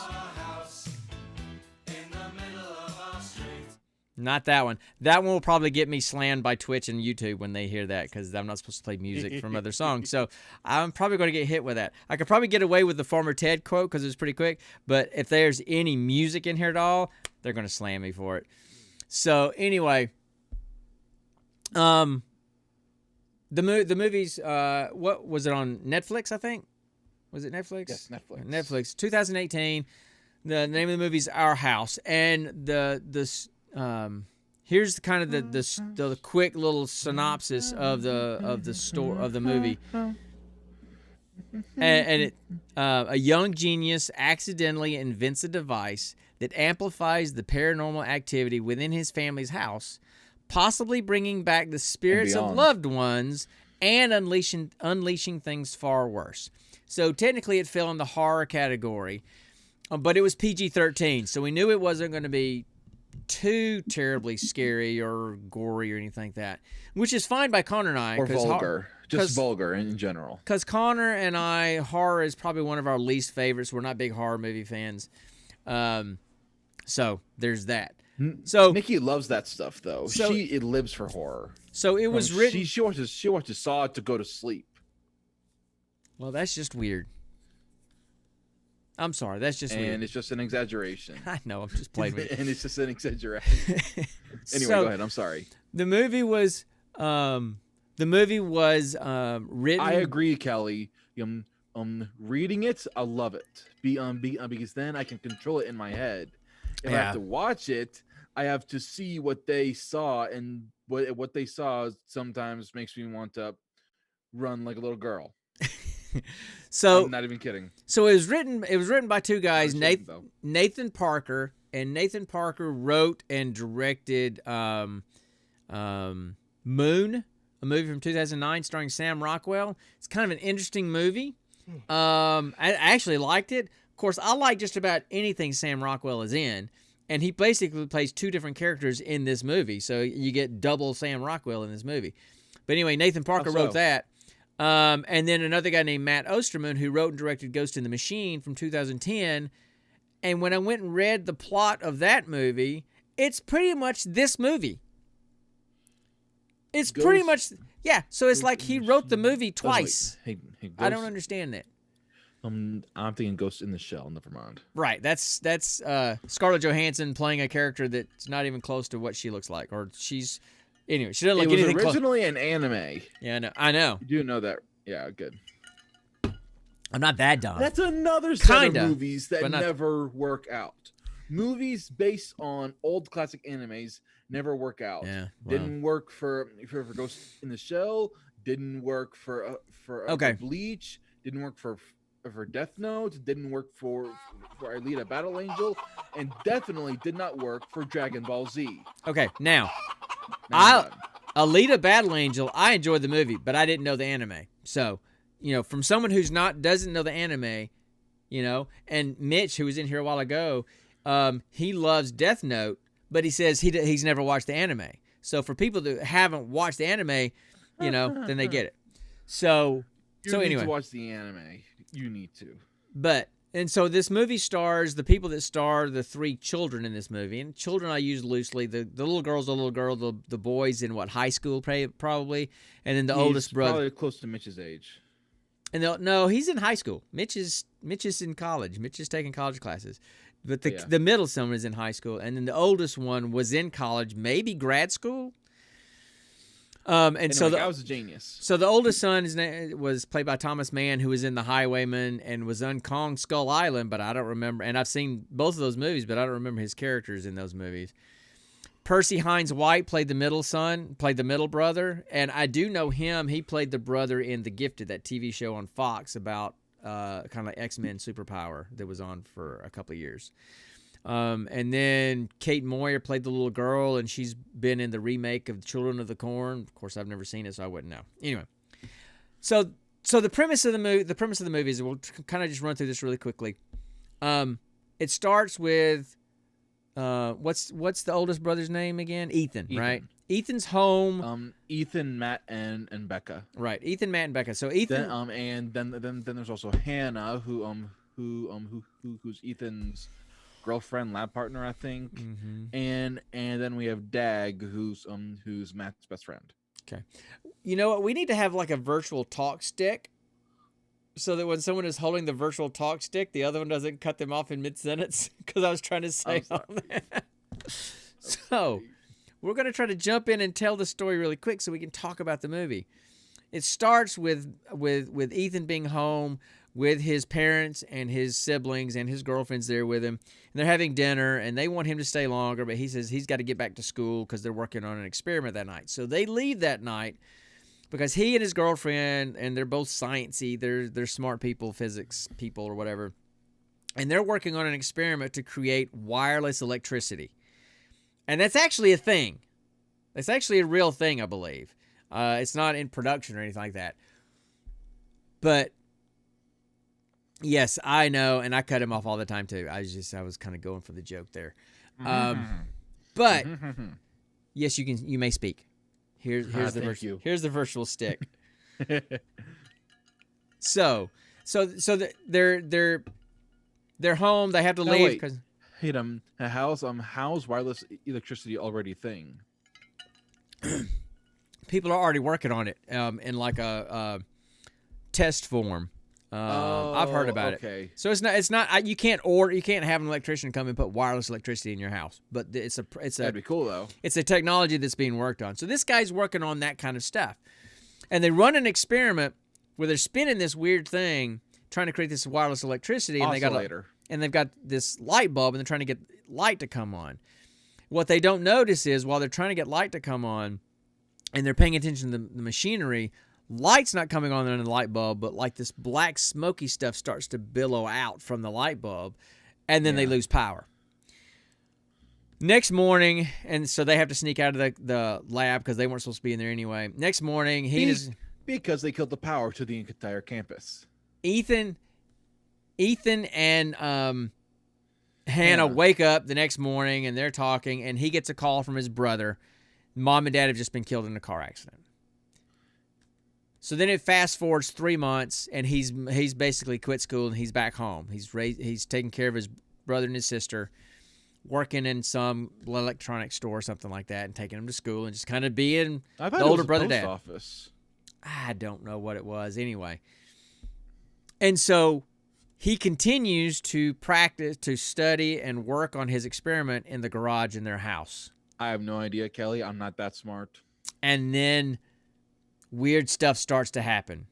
Not that one. That one will probably get me slammed by Twitch and YouTube when they hear that because I'm not supposed to play music from other songs. So I'm probably going to get hit with that. I could probably get away with the Farmer Ted quote because it's pretty quick. But if there's any music in here at all, they're going to slam me for it. So anyway, the movie's what was it on Netflix? I think was it Netflix? Yes, Netflix. Netflix, 2018. The name of the movie is Our House, and here's the kind of the quick little synopsis of the movie. And a young genius accidentally invents a device that amplifies the paranormal activity within his family's house, possibly bringing back the spirits of beyond. loved ones and unleashing things far worse. So technically it fell in the horror category, but it was PG-13, so we knew it wasn't going to be too terribly scary or gory or anything like that, which is fine by Connor and I. Or vulgar. 'cause- Just vulgar in general. Because Connor and I, horror is probably one of our least favorites. We're not big horror movie fans. So there's that. So Nikki loves that stuff though. So- It lives for horror. so it was written. She watches Saw to go to sleep. Well, that's just weird. I'm sorry. That's just And weird. it's just an exaggeration. I know. I'm just playing with you. And it's just an exaggeration. Anyway, So, go ahead. I'm sorry. The movie was written. I agree, Kelly. Reading it, I love it. Because then I can control it in my head. If I Yeah. have to watch it, I have to see what they saw, and what they saw sometimes makes me want to run like a little girl. So I'm not even kidding. So it was written by two guys, I'm ashamed, though. Nathan Parker, and Nathan Parker wrote and directed Moon, a movie from 2009 starring Sam Rockwell. It's kind of an interesting movie. I actually liked it. Of course, I like just about anything Sam Rockwell is in, and he basically plays two different characters in this movie, so you get double Sam Rockwell in this movie. But anyway, Nathan Parker so? wrote that. And then another guy named Matt Osterman who wrote and directed Ghost in the Machine from 2010. And when I went and read the plot of that movie, it's pretty much this movie. It's pretty much, Ghost- yeah. So it's Ghost like in he the wrote the Machine. movie Oh, wait. twice. Hey, I don't Ghost- understand that. I'm thinking Ghost in the Shell. Never mind. Right. That's Scarlett Johansson playing a character that's not even close to what she looks like, or she's anyway. She doesn't It look was anything close. originally an anime. Yeah, I know. You do know that? Yeah, good. I'm not that dumb. That's another set Kinda, of movies that but not- never work out. Movies based on old classic animes never work out. Yeah, wow. Didn't work for Ghost in the Shell. Didn't work for Okay. Bleach. Didn't work for Death Note. Didn't work for Alita Battle Angel, and definitely did not work for Dragon Ball Z. Okay, now Now I'm done. Alita Battle Angel, I enjoyed the movie, but I didn't know the anime. So, from someone who's doesn't know the anime, and Mitch, who was in here a while ago, he loves Death Note, but he says he's never watched the anime. So for people that haven't watched the anime, you know, then they get it. So You so need anyway, to watch the anime. You need to. and so this movie stars the people that star the 3 children in this movie. And children I use loosely. The little girl's a little girl. The boy's in what, high school probably, and then the oldest brother. Probably close to Mitch's age. And no, he's in high school. Mitch is in college. Mitch is taking college classes. But the middle son is in high school, and then the oldest one was in college, maybe grad school. And so I was a genius. So the oldest son, his name was played by Thomas Mann, who was in The Highwayman and was on Kong Skull Island, but I don't remember. And I've seen both of those movies, but I don't remember his characters in those movies. Percy Hines White played the middle son, played the middle brother, and I do know him. He played the brother in The Gifted, that TV show on Fox about kind of like X-Men superpower that was on for a couple of years. And then Kate Moyer played the little girl, and she's been in the remake of Children of the Corn. Of course, I've never seen it, so I wouldn't know. Anyway, so the premise of the movie is, we'll kind of just run through this really quickly. It starts with what's the oldest brother's name again? Ethan, right? Ethan's home. Ethan, Matt, and Becca. Right, Ethan, Matt, and Becca. So Ethan, and then there's also Hannah, who's Ethan's girlfriend, lab partner, I think. Mm-hmm. And then we have Dag, who's Matt's best friend. Okay. You know what? We need to have like a virtual talk stick, so that when someone is holding the virtual talk stick, the other one doesn't cut them off in mid-sentence, because I was trying to say all that. So we're going to try to jump in and tell the story really quick so we can talk about the movie. It starts with Ethan being home with his parents and his siblings, and his girlfriend's there with him. And they're having dinner, and they want him to stay longer, but he says he's got to get back to school because they're working on an experiment that night. So they leave that night because he and his girlfriend, and they're both sciencey, they're smart people, physics people or whatever, and they're working on an experiment to create wireless electricity. And that's actually a thing. It's actually a real thing, I believe. It's not in production or anything like that. But yes, I know, and I cut him off all the time too. I was kind of going for the joke there. But yes, you may speak. Here's the virtual stick. So they're home. They have to leave because how's wireless electricity already a thing? People are already working on it in like a test form. I've heard about it. So it's not you can't have an electrician come and put wireless electricity in your house, but that'd be cool though. It's a technology that's being worked on. So this guy's working on that kind of stuff, and they run an experiment where they're spinning this weird thing trying to create this wireless electricity, and they've got this light bulb, and they're trying to get light to come on. What they don't notice is while they're trying to get light to come on, and they're paying attention to the machinery, light's not coming on in the light bulb, but like this black smoky stuff starts to billow out from the light bulb, and then they lose power. Next morning, and so they have to sneak out of the lab because they weren't supposed to be in there anyway. Next morning, because they killed the power to the entire campus. Ethan and Hannah wake up the next morning, and they're talking, and he gets a call from his brother. Mom and Dad have just been killed in a car accident. So then it fast forwards 3 months, and he's basically quit school, and he's back home. He's taking care of his brother and his sister, working in some electronics store or something like that, and taking them to school, and just kind of being the older brother dad. Office. I don't know what it was anyway. And so he continues to practice, to study, and work on his experiment in the garage in their house. I have no idea, Kelly. I'm not that smart. And then weird stuff starts to happen.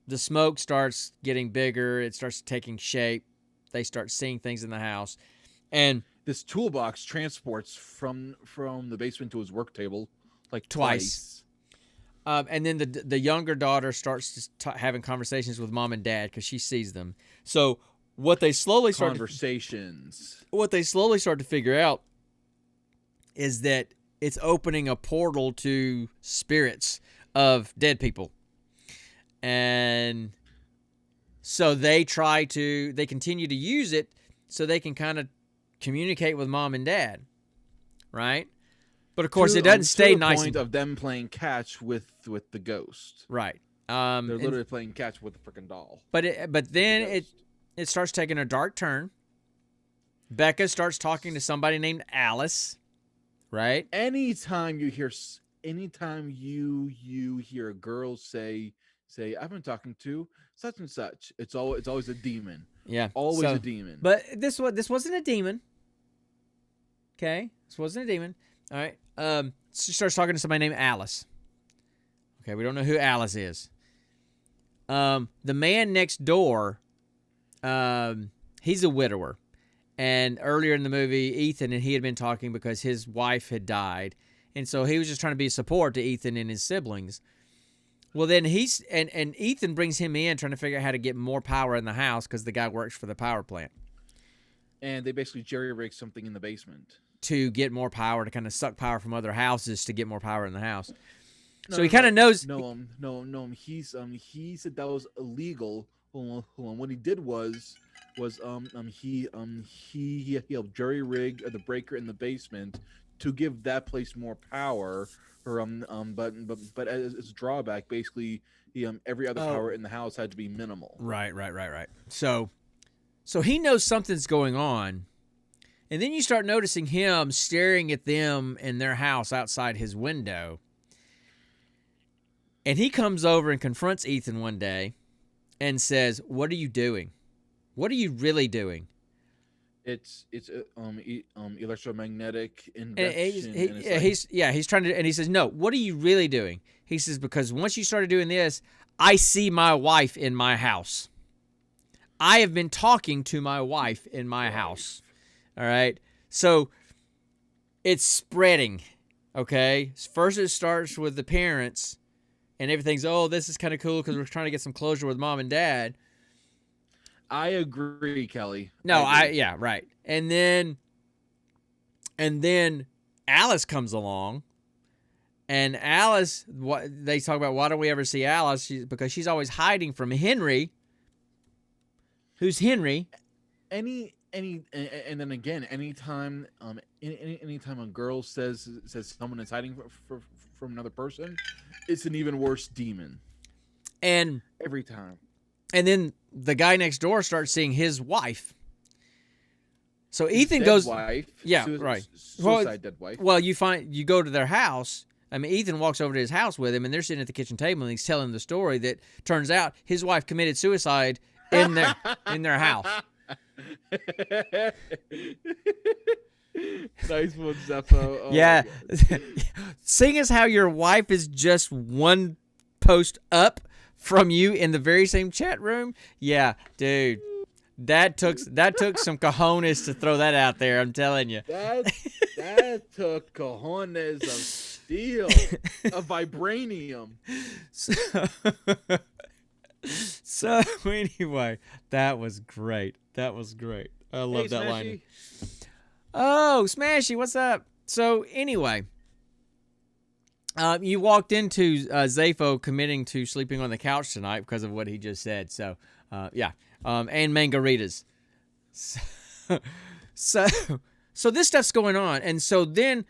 The smoke starts getting bigger. It starts taking shape. They start seeing things in the house. And this toolbox transports from the basement to his work table like twice. And then the younger daughter starts having conversations with mom and dad because she sees them. So what they slowly start to figure out is that it's opening a portal to spirits of dead people. And so they continue to use it so they can kind of communicate with mom and dad, right? But of course, To, it doesn't to stay the nice. point of them playing catch with the ghost. Right. They're And- literally playing catch with the freaking doll. but then Ghost. it starts taking a dark turn. Becca starts talking to somebody named Alice, right? Anytime you hear a girl say I've been talking to such and such, it's always a demon. Yeah. Always so- a demon. But this wasn't a demon. Okay, this wasn't a demon. All right. She starts talking to somebody named Alice. Okay, we don't know who Alice is. The man next door, he's a widower, and earlier in the movie, Ethan and he had been talking because his wife had died, and so he was just trying to be a support to Ethan and his siblings. Well, then and Ethan brings him in trying to figure out how to get more power in the house because the guy works for the power plant. And they basically jerry-rig something in the basement. To get more power, to kind of suck power from other houses to get more power in the house. No, So he kind of knows. No. He said that was illegal. Hold on. What he did was he helped jerry-rig the breaker in the basement to give that place more power. But as a drawback, basically, every other power in the house had to be minimal. Right. So he knows something's going on. And then you start noticing him staring at them in their house outside his window. And he comes over and confronts Ethan one day and says, "What are you doing? What are you really doing?" It's electromagnetic And induction. he's trying to, and he says, "No, what are you really doing?" He says, "Because once you started doing this, I see my wife in my house. I have been talking to my wife in my house." All right. So it's spreading. Okay. First, it starts with the parents, and everything's, "Oh, this is kind of cool because we're trying to get some closure with mom and dad." I agree, Kelly. No, I agree. yeah, right. And then Alice comes along, and Alice, they talk about, why don't we ever see Alice? Because she's always hiding from Henry. Who's Henry? And then again, anytime anytime a girl says someone is hiding from another person, it's an even worse demon. And Every time. then the guy next door starts seeing his wife. So His Ethan dead goes, wife, yeah, right. Suicide dead wife. Well, you go to their house. I mean, Ethan walks over to his house with him, and they're sitting at the kitchen table, and he's telling the story that turns out his wife committed suicide in their house. Nice one, Zeppo. Oh, Yeah. my God. Seeing as how your wife is just one post up from you in the very same chat room, yeah, dude. That took some cojones to throw that out there, I'm telling you. That took cojones of steel, of vibranium. So anyway, that was great. That was great. I love Hey, that line. Smashy. Oh, Smashy, what's up? So anyway, you walked into Zafo committing to sleeping on the couch tonight because of what he just said. So yeah, and margaritas. So this stuff's going on, and so then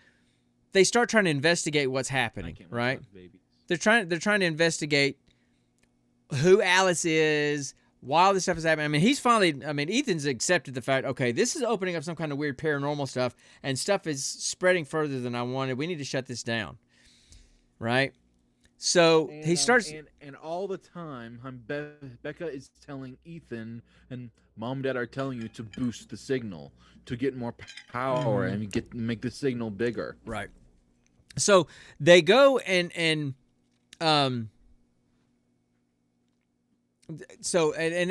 they start trying to investigate what's I happening, can't right? with babies. They're trying to investigate who Alice is, why all this stuff is happening. I mean, Ethan's accepted the fact, okay, this is opening up some kind of weird paranormal stuff, and stuff is spreading further than I wanted. We need to shut this down, right? So And, he starts. and all the time, Becca is telling Ethan, and Mom and Dad are telling you to boost the signal, to get more power and make the signal bigger. Right. So they go and then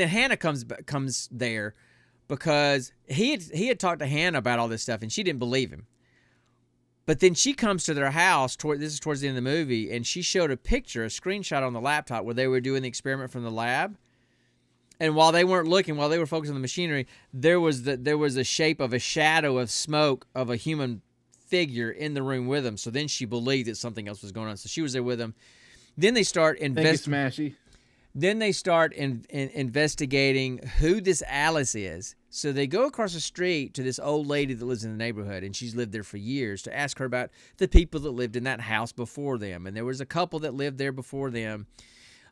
Hannah comes there because he had talked to Hannah about all this stuff and she didn't believe him. But then she comes to their house this is towards the end of the movie, and she showed a screenshot on the laptop where they were doing the experiment from the lab. And while they weren't looking, while they were focused on the machinery, there was a shape of a shadow of smoke of a human figure in the room with them. So then she believed that something else was going on. So she was there with them. Then they start Thank you, investigating. Smashy. Then they start investigating who this Alice is. So they go across the street to this old lady that lives in the neighborhood, and she's lived there for years, to ask her about the people that lived in that house before them. And there was a couple that lived there before them.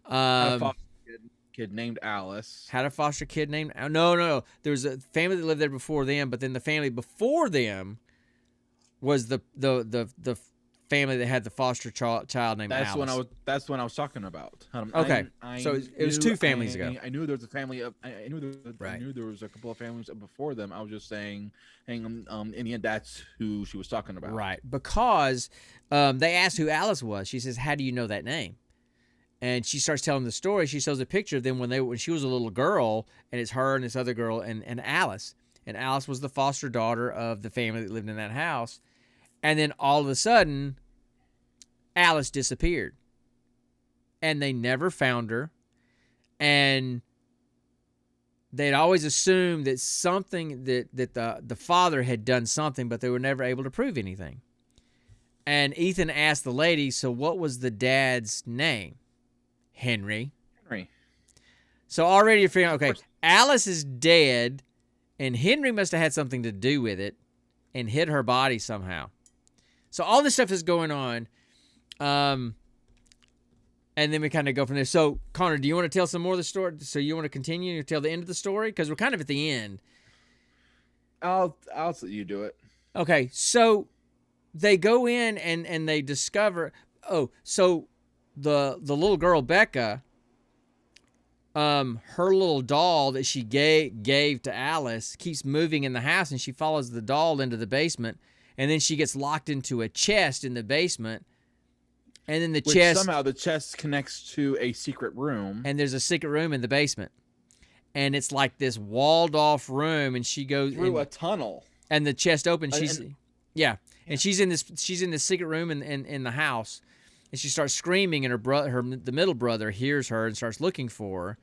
Had a foster kid named Alice. Had a foster kid named... No. There was a family that lived there before them, but then the family before them was the family that had the foster child named Alice. That's when I was talking about. Okay, so it was 2 families ago. I knew there was a family of. I knew there was a couple of families before them. I was just saying, in the end, that's who she was talking about. Right, because they asked who Alice was. She says, "How do you know that name?" And she starts telling the story. She shows a picture of them when she was a little girl, and it's her and this other girl and Alice. And Alice was the foster daughter of the family that lived in that house. And then all of a sudden, Alice disappeared. And they never found her. And they'd always assumed that something, that the father had done something, but they were never able to prove anything. And Ethan asked the lady, so what was the dad's name? Henry. So already you're figuring, okay, Alice is dead, and Henry must have had something to do with it and hid her body somehow. So all this stuff is going on. And then we kind of go from there. So, Connor, do you want to tell some more of the story? So you want to continue to tell the end of the story? Because we're kind of at the end. I'll let you do it. Okay, so they go in and they discover... Oh, so the little girl, Becca, her little doll that she gave to Alice keeps moving in the house, and she follows the doll into the basement, and then she gets locked into a chest in the basement. And then somehow the chest connects to a secret room. And there's a secret room in the basement. And it's like this walled off room, and she goes through a tunnel. And the chest opens. And she's in this secret room in the house. And she starts screaming, and the middle brother hears her and starts looking for her.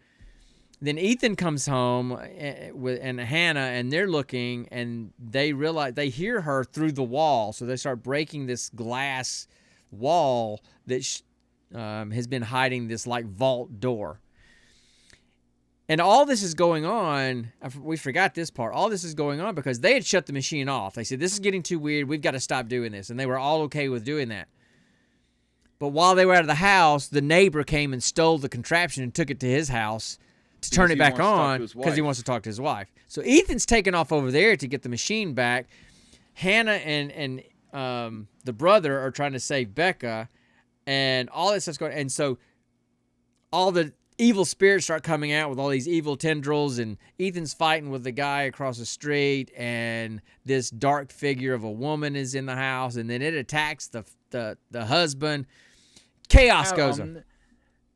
Then Ethan comes home and Hannah, and they're looking, and they realize they hear her through the wall. So they start breaking this glass wall that has been hiding this like vault door. And all this is going on. We forgot this part. All this is going on because they had shut the machine off. They said, this is getting too weird. We've got to stop doing this. And they were all okay with doing that. But while they were out of the house, the neighbor came and stole the contraption and took it to his house to turn it back on because he wants to talk to his wife. So Ethan's taken off over there to get the machine back. Hannah and the brother are trying to save Becca, and all this stuff's going. And so all the evil spirits start coming out with all these evil tendrils, and Ethan's fighting with the guy across the street, and this dark figure of a woman is in the house, and then it attacks the husband. Chaos goes on.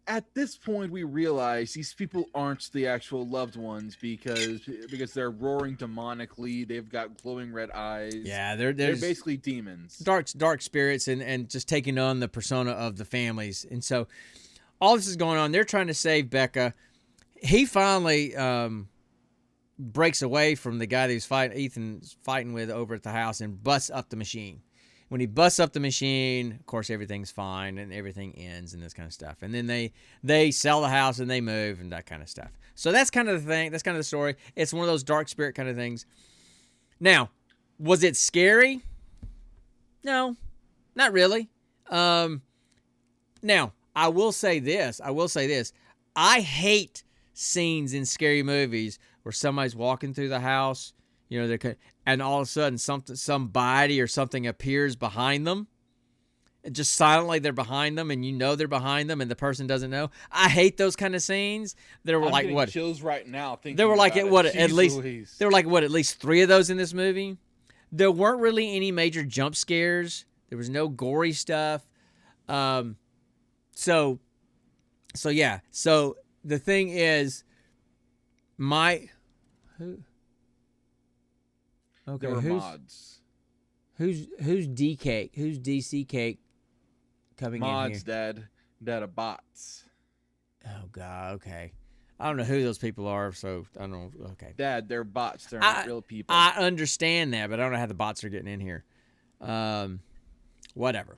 At this point, we realize these people aren't the actual loved ones because they're roaring demonically. They've got glowing red eyes. Yeah, they're basically demons. Dark spirits and just taking on the persona of the families. And so all this is going on. They're trying to save Becca. He finally breaks away from the guy that Ethan's fighting with over at the house and busts up the machine. When he busts up the machine, of course, everything's fine and everything ends and this kind of stuff. And then they sell the house and they move and that kind of stuff. So that's kind of the thing. That's kind of the story. It's one of those dark spirit kind of things. Now, was it scary? No, not really. Now, I will say this. I hate scenes in scary movies where somebody's walking through the house, and all of a sudden somebody or something appears behind them. And just silently they're behind them, and they're behind them, and the person doesn't know. I hate those kind of scenes. There were like what chills right now. There were like at least 3 of those in this movie. There weren't really any major jump scares. There was no gory stuff. So yeah. So the thing is, Okay, there were mods. Who's DK? Who's DC Cake coming mods, in here? Dad of bots. Oh God, okay. I don't know who those people are, so I don't know. Okay. Dad, they're bots. They're not real people. I understand that, but I don't know how the bots are getting in here. Whatever.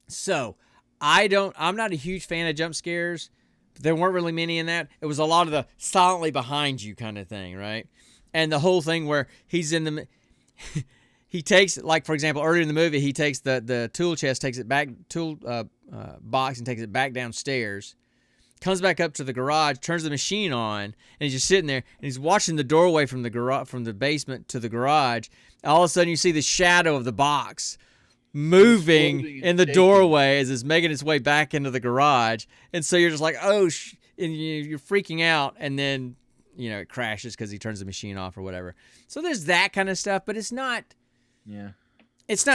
So I'm not a huge fan of jump scares. But there weren't really many in that. It was a lot of the silently behind you kind of thing, right? And the whole thing where he's in the he takes, like, for example, earlier in the movie, he takes the tool chest, takes it back, box, and takes it back downstairs, comes back up to the garage, turns the machine on, and he's just sitting there, and he's watching the doorway from the garage, from the basement to the garage. All of a sudden, you see the shadow of the box moving in the doorway as it's making its way back into the garage. And so you're just like, oh, and you're freaking out, and then, you know, it crashes because he turns the machine off or whatever. So there's that kind of stuff, but it's not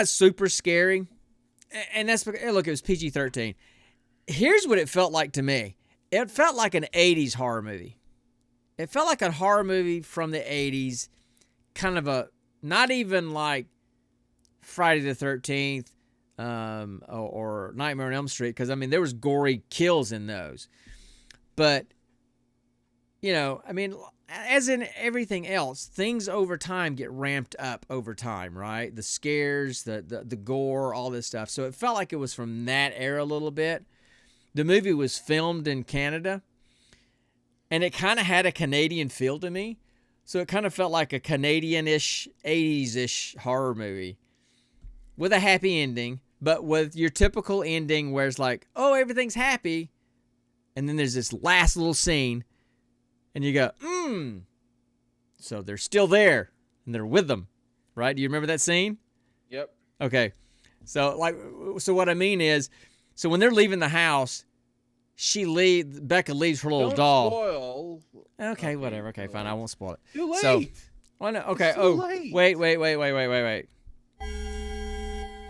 super scary. And that's because, look, it was PG-13. Here's what it felt like to me. It felt like an 80s horror movie. It felt like a horror movie from the 80s, kind of a, not even like Friday the 13th or Nightmare on Elm Street, because, I mean, there was gory kills in those. But, you know, I mean, as in everything else, things over time get ramped up over time, right? The scares, the gore, all this stuff. So it felt like it was from that era a little bit. The movie was filmed in Canada, and it kind of had a Canadian feel to me. So it kind of felt like a Canadian-ish, 80s-ish horror movie with a happy ending, but with your typical ending where it's like, oh, everything's happy, and then there's this last little scene, and you go, so they're still there, and they're with them, right? Do you remember that scene? Yep. Okay. So what I mean is, so when they're leaving the house, Becca leaves her little Don't doll. spoil. Okay, whatever. Okay, fine. I won't spoil it. Too late. So, well, no, okay. It's too Oh, late. wait.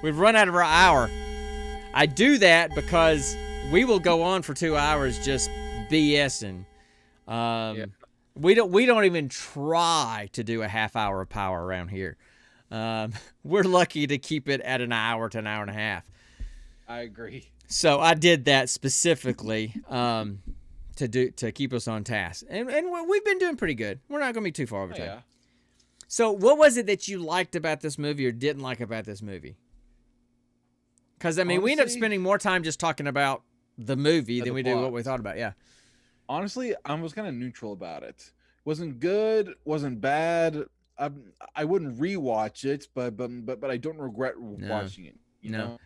We've run out of our hour. I do that because we will go on for 2 hours just BSing. We don't even try to do a half hour of power around here. We're lucky to keep it at an hour to an hour and a half. I agree. So I did that specifically to keep us on task, and we've been doing pretty good. We're not going to be too far over time. Yeah. So what was it that you liked about this movie or didn't like about this movie? Because, I mean, we end up spending more time just talking about the movie than we do what we thought about. Yeah. Honestly, I was kind of neutral about it. Wasn't good, wasn't bad. I wouldn't rewatch it, but I don't regret watching it. You know?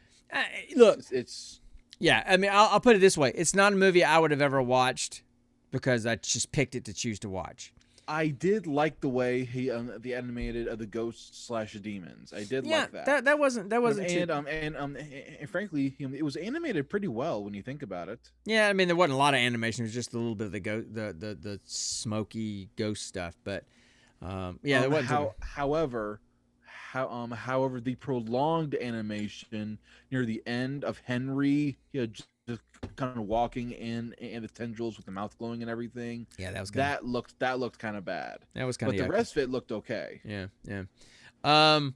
Look, it's yeah. I mean, I'll put it this way: it's not a movie I would have ever watched because I just picked it to choose to watch. I did like the way he the animated the ghosts / demons. I did like that. That wasn't too... and frankly, it was animated pretty well when you think about it. Yeah, I mean, there wasn't a lot of animation. It was just a little bit of the smoky ghost stuff, but yeah, there wasn't. However, the prolonged animation near the end of Henry, just kind of walking in the tendrils with the mouth glowing and everything. Yeah, that was good. That looked kind of bad. That was kind of. But the rest of it looked okay. Yeah. I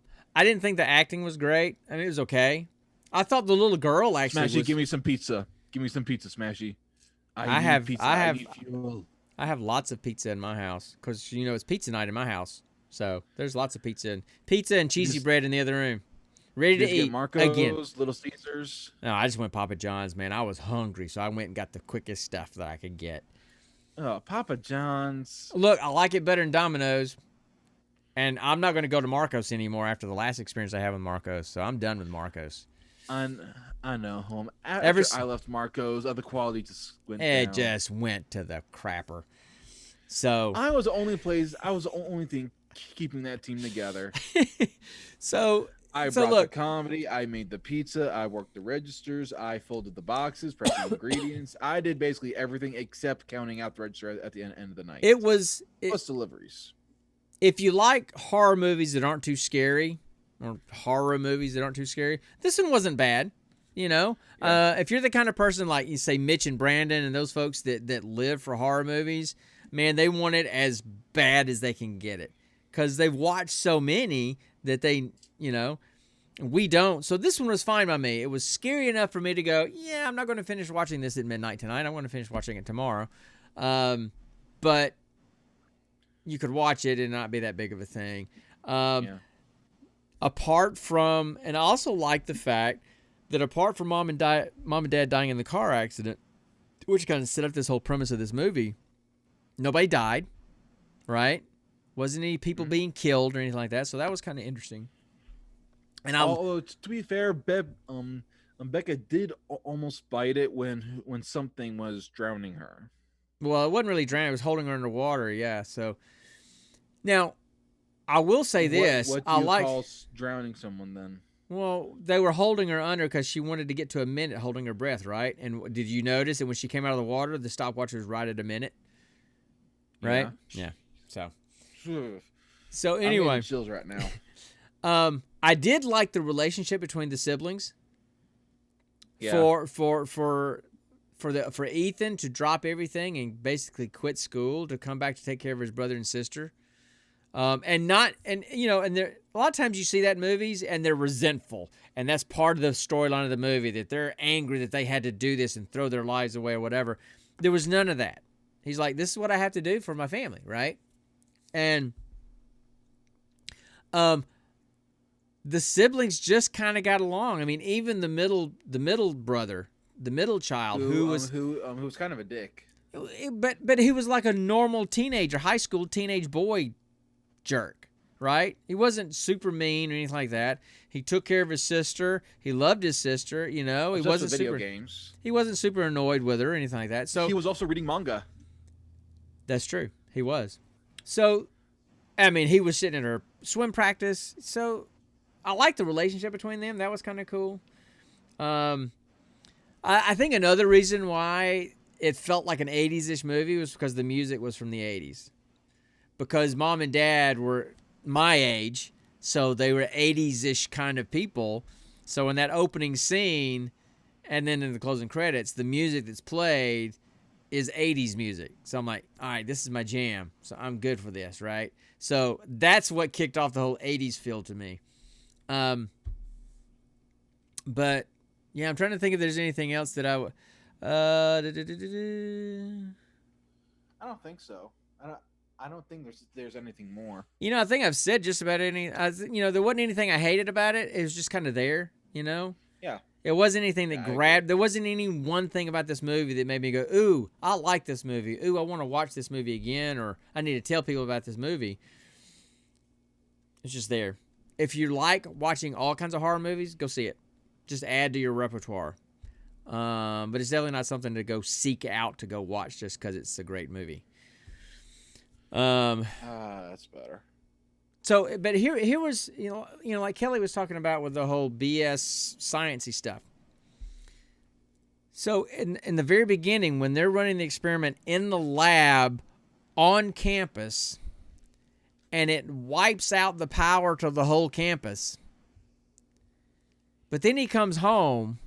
didn't think the acting was great. I mean, it was okay. I thought the little girl actually. Smashy, give me some pizza. Give me some pizza, Smashy. I have lots of pizza in my house because it's pizza night in my house. So there's lots of pizza and cheesy bread in the other room, ready to eat. Marco's, again. Little Caesars. No, I just went Papa John's, man. I was hungry, so I went and got the quickest stuff that I could get. Oh, Papa John's. Look, I like it better than Domino's, and I'm not going to go to Marco's anymore after the last experience I had with Marco's. So I'm done with Marco's. I know, home. After I left Marco's, the quality just went down. It just went to the crapper. So I was the only thing keeping that team together. I brought the comedy, I made the pizza, I worked the registers, I folded the boxes, prepped the ingredients. I did basically everything except counting out the register at the end of the night. Plus deliveries. If you like horror movies that aren't too scary, this one wasn't bad. If you're the kind of person like you say Mitch and Brandon and those folks that live for horror movies, man, they want it as bad as they can get it. Because they've watched so many that we don't. So this one was fine by me. It was scary enough for me to go, yeah, I'm not going to finish watching this at midnight tonight. I'm going to finish watching it tomorrow. But you could watch it and not be that big of a thing. Apart from, and I also like the fact that apart from mom and dad dying in the car accident, which kind of set up this whole premise of this movie, nobody died, right? Wasn't any people being killed or anything like that. So that was kind of interesting. And Although to be fair, Becca did almost bite it when something was drowning her. well, it wasn't really drowning; it was holding her underwater. Yeah. So now, I will say this: What do I you like. call drowning someone then? Well, they were holding her under because she wanted to get to a minute holding her breath, right? And did you notice that when she came out of the water, the stopwatch was right at a minute? Right? Yeah. So I'm anyway, getting chills right now. I did like the relationship between the siblings. Yeah. For Ethan to drop everything and basically quit school to come back to take care of his brother and sister. And there a lot of times you see that in movies and they're resentful, and that's part of the storyline of the movie, that they're angry that they had to do this and throw their lives away or whatever. There was none of that. He's like, this is what I have to do for my family, right? And the siblings just kind of got along. I mean, even the middle brother, the middle child, who was kind of a dick. but he was like a normal teenager, high school teenage boy jerk, right? He wasn't super mean or anything like that. He took care of his sister. He loved his sister. He wasn't video super games. He wasn't super annoyed with her or anything like that. So He was also reading manga. that's true. He was. So, I mean, he was sitting in her swim practice. So I liked the relationship between them. That was kind of cool. I think another reason why it felt like an 80s-ish movie was because the music was from the 80s. Because mom and dad were my age, so they were 80s-ish kind of people. So in that opening scene, and then in the closing credits, the music that's played is 80s music. So I'm like, all right, this is my jam. So I'm good for this, right? So that's what kicked off the whole 80s feel to me. But yeah, I'm trying to think if there's anything else that I don't think so. I don't think there's anything more. I think I've said just about any. There wasn't anything I hated about it. It was just kind of there. Yeah. It wasn't anything that I grabbed. There wasn't any one thing about this movie that made me go, "Ooh, I like this movie. Ooh, I want to watch this movie again," or "I need to tell people about this movie." It's just there. If you like watching all kinds of horror movies, go see it. Just add to your repertoire. But it's definitely not something to go seek out to go watch just because it's a great movie. That's better. So, but here was, like Kelly was talking about with the whole BS sciencey stuff. So in the very beginning, when they're running the experiment in the lab on campus, and it wipes out the power to the whole campus, but then he comes home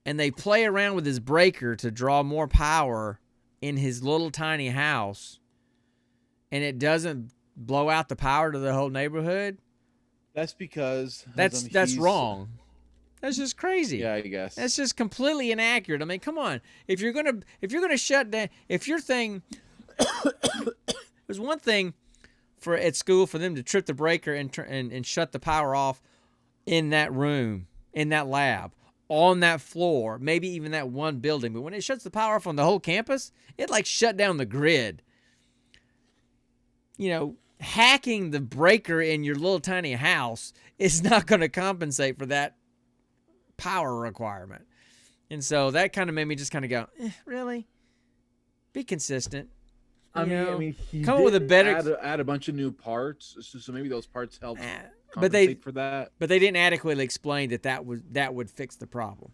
and they play around with his breaker to draw more power in his little tiny house, and it doesn't blow out the power to the whole neighborhood. That's because That's wrong. That's just crazy. Yeah, I guess. That's just completely inaccurate. I mean, come on. If you're gonna shut down, if your thing, there's one thing at school for them to trip the breaker and shut the power off in that room, in that lab, on that floor, maybe even that one building. But when it shuts the power off on the whole campus, it like shut down the grid. Hacking the breaker in your little tiny house is not going to compensate for that power requirement. And so that kind of made me just kind of go, really? Be consistent. I mean, he come up with a better add a bunch of new parts, so maybe those parts help but compensate for that. But they didn't adequately explain that would fix the problem.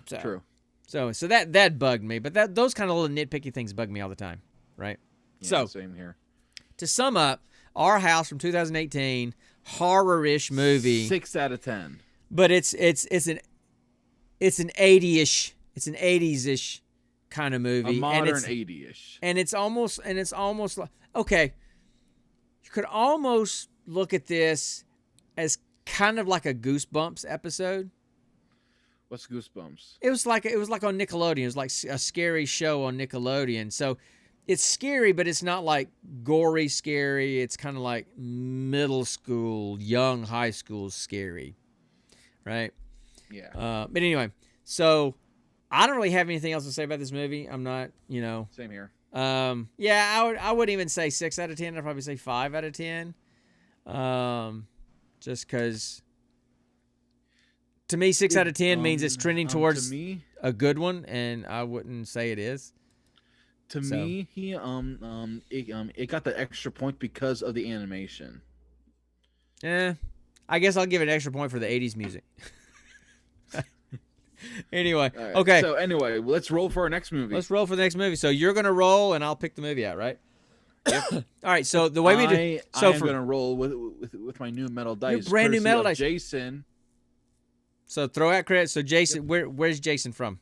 So, True. So that bugged me, but those kind of little nitpicky things bug me all the time, right? Yeah, so same here. To sum up, Our House from 2018, horror-ish movie. 6 out of 10. But it's an 80s-ish kind of movie. A modern 80-ish. And it's almost like, okay, you could almost look at this as kind of like a Goosebumps episode. What's Goosebumps? It was like on Nickelodeon. It was like a scary show on Nickelodeon. So it's scary, but it's not like gory scary. It's kind of like middle school, young high school scary, right? Yeah. But anyway, so I don't really have anything else to say about this movie. I'm not, Same here. yeah, I wouldn't even say 6 out of 10. I'd probably say 5 out of 10. Just because to me, 6 out of 10 means it's trending towards to me, a good one, and I wouldn't say it is. To me, it got the extra point because of the animation. Yeah, I guess I'll give it an extra point for the 80s music. Anyway, All right, okay. So anyway, let's roll for our next movie. Let's roll for the next movie. So you're gonna roll, and I'll pick the movie out, right? Yep. All right. So the way we do. So I'm gonna roll with my new metal dice. brand new courtesy metal of dice. Jason. So throw out credit. So Jason, where's Jason from?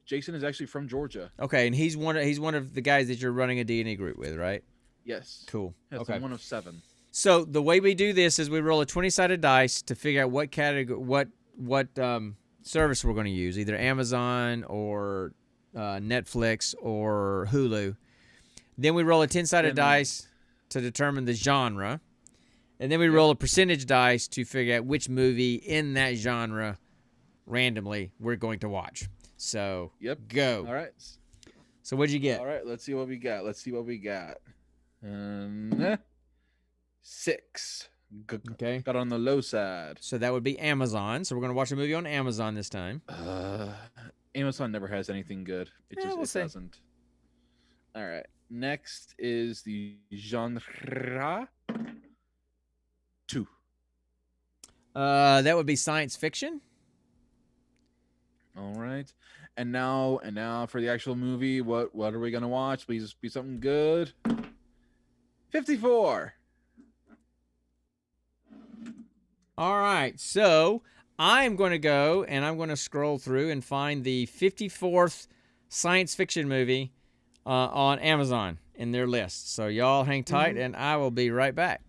Jason is actually from Georgia. Okay, and he's one of the guys that you're running a D&E group with, right? Yes. Cool. Yes, Okay. I'm one of 7. So the way we do this is we roll a 20-sided dice to figure out what category, what service we're going to use, either Amazon or Netflix or Hulu. Then we roll a 10-sided dice to determine the genre, and then we roll a percentage dice to figure out which movie in that genre randomly we're going to watch. So go. All right. So what'd you get? All right. Let's see what we got. 6. Okay. Got on the low side. So that would be Amazon. So we're going to watch a movie on Amazon this time. Amazon never has anything good. It just we'll see. doesn't. All right. Next is the genre 2. That would be science fiction. All right. And now for the actual movie, what are we gonna watch? Please be something good. 54. All right. So I'm going to go and I'm going to scroll through and find the 54th science fiction movie on Amazon in their list. So y'all hang tight, and I will be right back.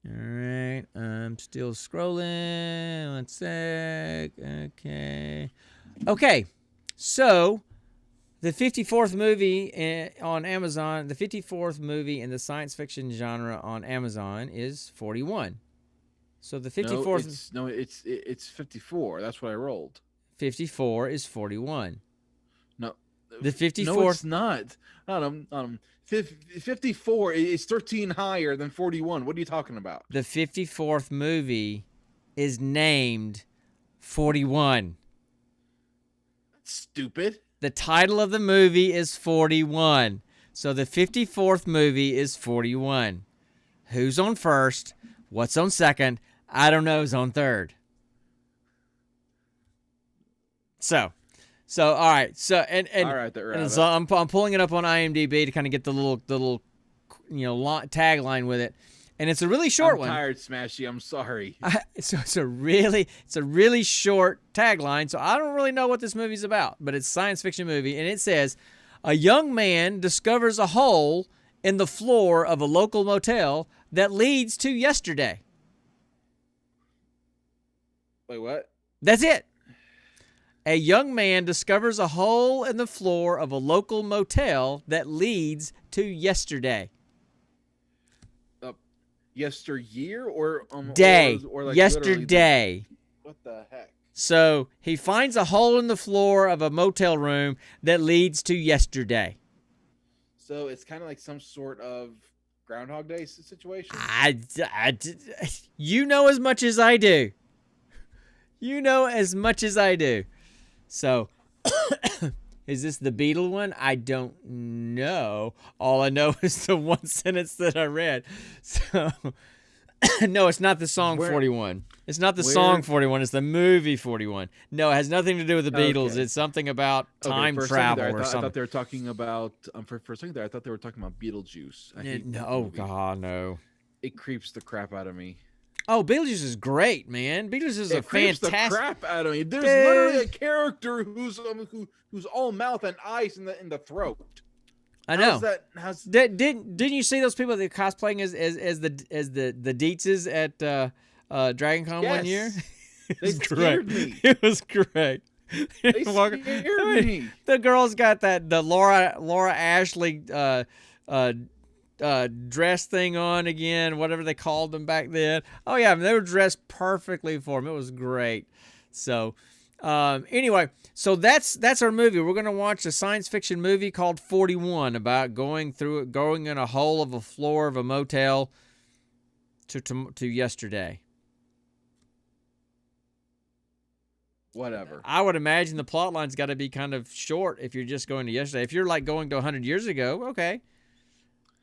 All right, I'm still scrolling. One sec. Okay. So the 54th movie on Amazon, the 54th movie in the science fiction genre on Amazon is 41. So the 54th. No, it's 54. That's what I rolled. 54 is 41. No. The 54th. No, it's not. 54 is 13 higher than 41. What are you talking about? The 54th movie is named 41. Stupid. The title of the movie is 41. So the 54th movie is 41. Who's on first? What's on second? I don't know who's on third. So all right. So and all right, and so I'm pulling it up on IMDb to kind of get the little tagline with it. And it's a really short one. I'm tired, Smashy. I'm sorry. So it's a really short tagline. So I don't really know what this movie's about, but it's a science fiction movie, and it says, a young man discovers a hole in the floor of a local motel that leads to yesterday. Wait, what? That's it. A young man discovers a hole in the floor of a local motel that leads to yesterday. Yesteryear or day. or like yesterday. What the heck? So he finds a hole in the floor of a motel room that leads to yesterday. So it's kind of like some sort of Groundhog Day situation. You know as much as I do. You know as much as I do. So, is this the Beetle one? I don't know. All I know is the one sentence that I read. So, no, it's not the song 41. It's not the song 41. It's the movie 41. No, it has nothing to do with the Beatles. Okay. It's something about time travel or something. I thought they were talking about, for a second there, I thought they were talking about Beetlejuice. I hate that Oh, movie. God, no. It creeps the crap out of me. Oh, Beetlejuice is great, man. Beetlejuice is a creeps fantastic. the crap out of me. There's literally a character who's all mouth and eyes in the throat. I know. Didn't you see those people that are cosplaying as the Deetzes at DragonCon one year? They scared me. It was correct. They Walk- scared me. The girl's got the Laura Ashley dress thing on again, whatever they called them back then. Oh yeah, I mean, they were dressed perfectly for him. It was great. So anyway, so that's our movie. We're gonna watch a science fiction movie called 41 about going in a hole of a floor of a motel to yesterday. Whatever. I would imagine the plot line's got to be kind of short if you're just going to yesterday. If you're like going to 100 years ago, okay.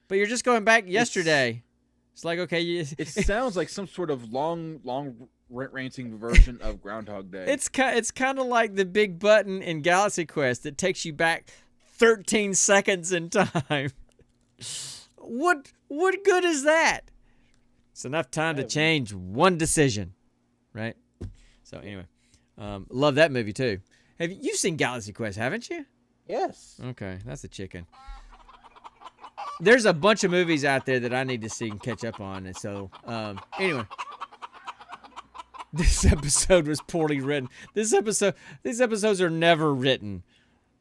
But you're just going back yesterday. It's like, okay. It sounds like some sort of long ranting version of Groundhog Day. It's kind of like the big button in Galaxy Quest that takes you back 13 seconds in time. What good is that? It's enough time to change one decision, right? So anyway. Love that movie too. You've seen Galaxy Quest, haven't you? Yes. Okay, that's a chicken. There's a bunch of movies out there that I need to see and catch up on. And so, anyway, this episode was poorly written. These episodes are never written.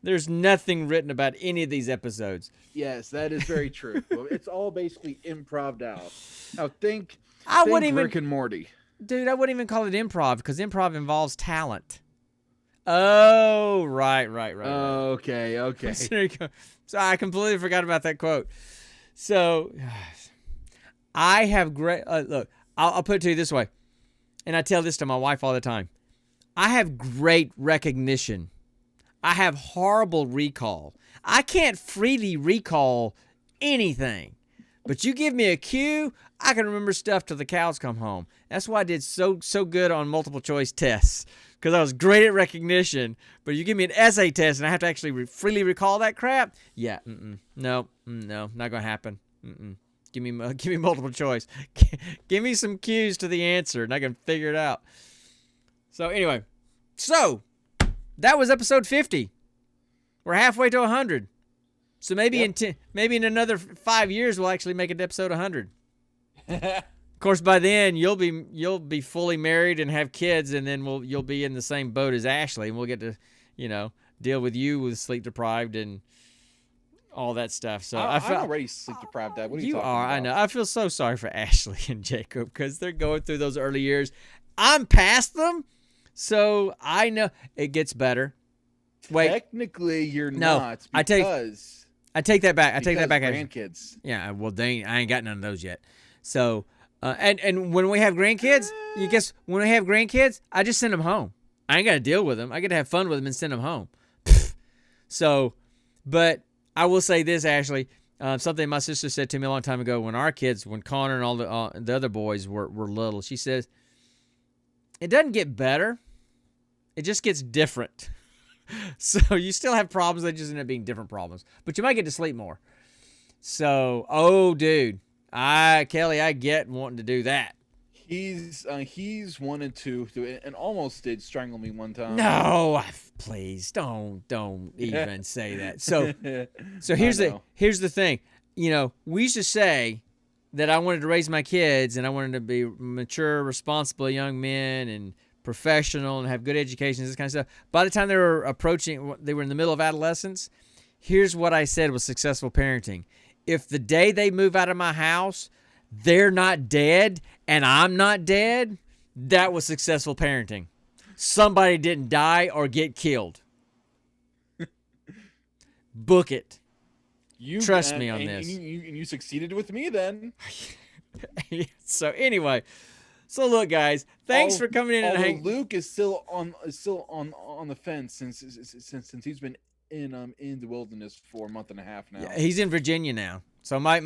There's nothing written about any of these episodes. Yes, that is very true. It's all basically improv'd out. Now think Rick and Morty. Dude, I wouldn't even call it improv because improv involves talent. Oh, right. Okay. There you go. So I completely forgot about that quote. So I have great look. I'll put it to you this way, and I tell this to my wife all the time. I have great recognition. I have horrible recall. I can't freely recall anything. But you give me a cue, I can remember stuff till the cows come home. That's why I did so good on multiple choice tests, because I was great at recognition. But you give me an essay test and I have to actually freely recall that crap? Yeah, no, not gonna happen. Give me multiple choice. Give me some cues to the answer, and I can figure it out. So anyway, that was episode 50. We're halfway to 100. So maybe in another 5 years we'll actually make it to episode 100. Of course, by then you'll be fully married and have kids, and then you'll be in the same boat as Ashley, and we'll get to deal with you with sleep deprived and all that stuff. So I'm already sleep deprived, Dad. What are you talking about? I know. I feel so sorry for Ashley and Jacob because they're going through those early years. I'm past them, so I know it gets better. Wait, technically you're not. I take that back. I take that back. Grandkids. Yeah, well, I ain't got none of those yet. So, and when we have grandkids, when we have grandkids, I just send them home. I ain't got to deal with them. I get to have fun with them and send them home. So, but I will say this, Ashley, something my sister said to me a long time ago when Connor and all the other boys were little. She says, it doesn't get better. It just gets different. So you still have problems. They just end up being different problems. But you might get to sleep more. So, dude, Kelly, I get wanting to do that. He's wanted to do it and almost did strangle me one time. No, please don't even say that. So here's the thing. We used to say that I wanted to raise my kids and I wanted to be mature, responsible young men and professional and have good education, this kind of stuff. By the time they were in the middle of adolescence, here's what I said was successful parenting. If the day they move out of my house, they're not dead and I'm not dead, that was successful parenting. Somebody didn't die or get killed. Book it. Trust me on this. You succeeded with me then. So anyway, so look, guys, thanks for coming in and hanging. Luke is still on the fence since he's been in the wilderness for a month and a half now. Yeah, he's in Virginia now. So my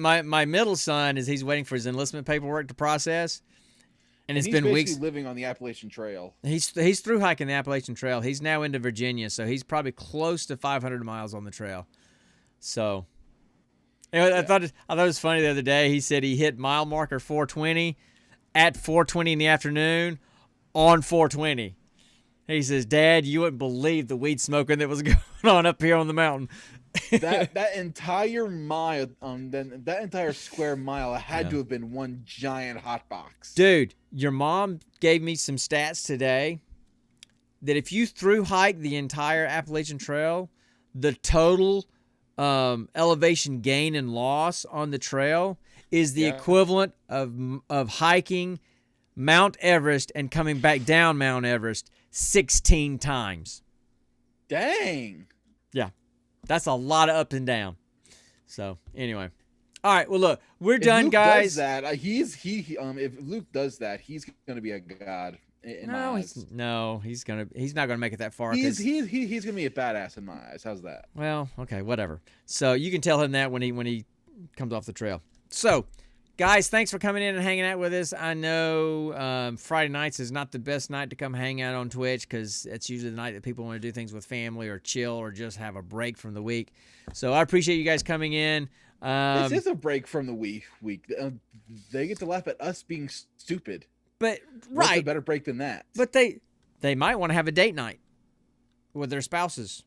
middle son he's waiting for his enlistment paperwork to process, and it's been weeks. He's living on the Appalachian Trail. He's through hiking the Appalachian Trail. He's now into Virginia, so he's probably close to 500 miles on the trail. So. Anyway, I thought it was funny the other day. He said he hit mile marker 420 at 4:20 in the afternoon on 420. He says, "Dad, you wouldn't believe the weed smoking that was going on up here on the mountain." that entire mile, that entire square mile had to have been one giant hot box. Dude, your mom gave me some stats today. that if you through hike the entire Appalachian Trail, the total elevation gain and loss on the trail is the equivalent of hiking Mount Everest and coming back down Mount Everest 16 times. Dang. Yeah, that's a lot of up and down. So anyway, all right. Well, look, we're done, Luke guys. Does that, if Luke does that, he's gonna be a god. In my eyes. He's not gonna make it that far. He's gonna be a badass in my eyes. How's that? Well, okay, whatever. So you can tell him that when he comes off the trail. So, guys, thanks for coming in and hanging out with us. I know Friday nights is not the best night to come hang out on Twitch because it's usually the night that people want to do things with family or chill or just have a break from the week. So I appreciate you guys coming in. This is a break from the week. They get to laugh at us being stupid. But What's a right, better break than that? but they might want to have a date night with their spouses.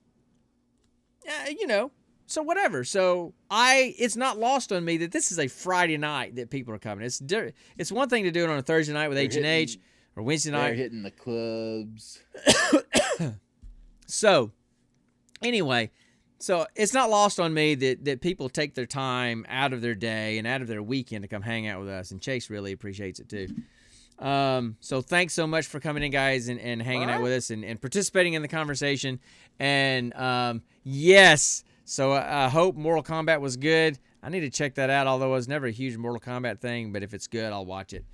Yeah, so whatever. So it's not lost on me that this is a Friday night that people are coming. It's one thing to do it on a Thursday night with H&H or Wednesday night. They're hitting the clubs. So anyway, so it's not lost on me that people take their time out of their day and out of their weekend to come hang out with us, and Chase really appreciates it too. So thanks so much for coming in, guys, and hanging out with us and participating in the conversation. And yes, so I hope Mortal Kombat was good. I need to check that out, although I was never a huge Mortal Kombat thing, but if it's good, I'll watch it.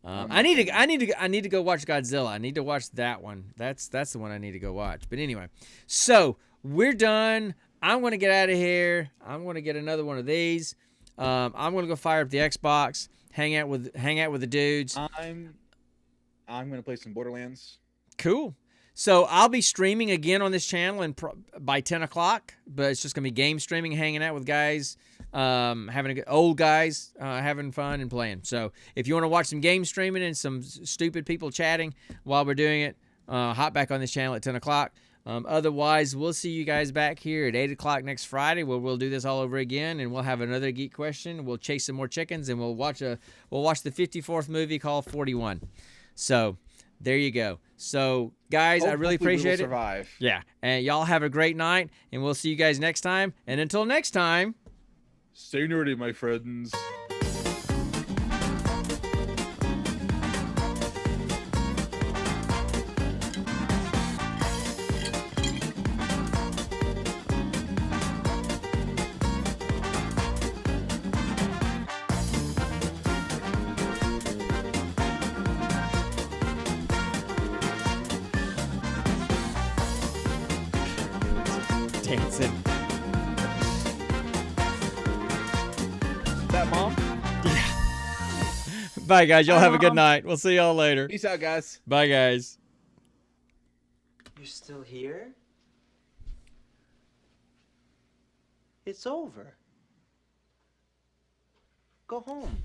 I need to go watch Godzilla. I need to watch that one. That's the one I need to go watch. But anyway, so we're done. I'm going to get out of here. I'm going to get another one of these. I'm going to go fire up the Xbox. Hang out with the dudes. I'm gonna play some Borderlands. Cool. So I'll be streaming again on this channel and by 10 o'clock, but it's just gonna be game streaming, hanging out with guys, having old guys, having fun and playing. So if you want to watch some game streaming and some stupid people chatting while we're doing it, hop back on this channel at 10 o'clock. Otherwise, we'll see you guys back here at 8 o'clock next Friday where we'll do this all over again, and we'll have another geek question. We'll chase some more chickens, and we'll watch the 54th movie called 41. So there you go. So, guys, I really appreciate it. Survive. Yeah, and y'all have a great night, and we'll see you guys next time. And until next time, stay nerdy, my friends. dancing. That mom? Bye, guys. Y'all have a good night. We'll see y'all later. Peace out, guys. Bye, guys. You're still here? It's over. Go home.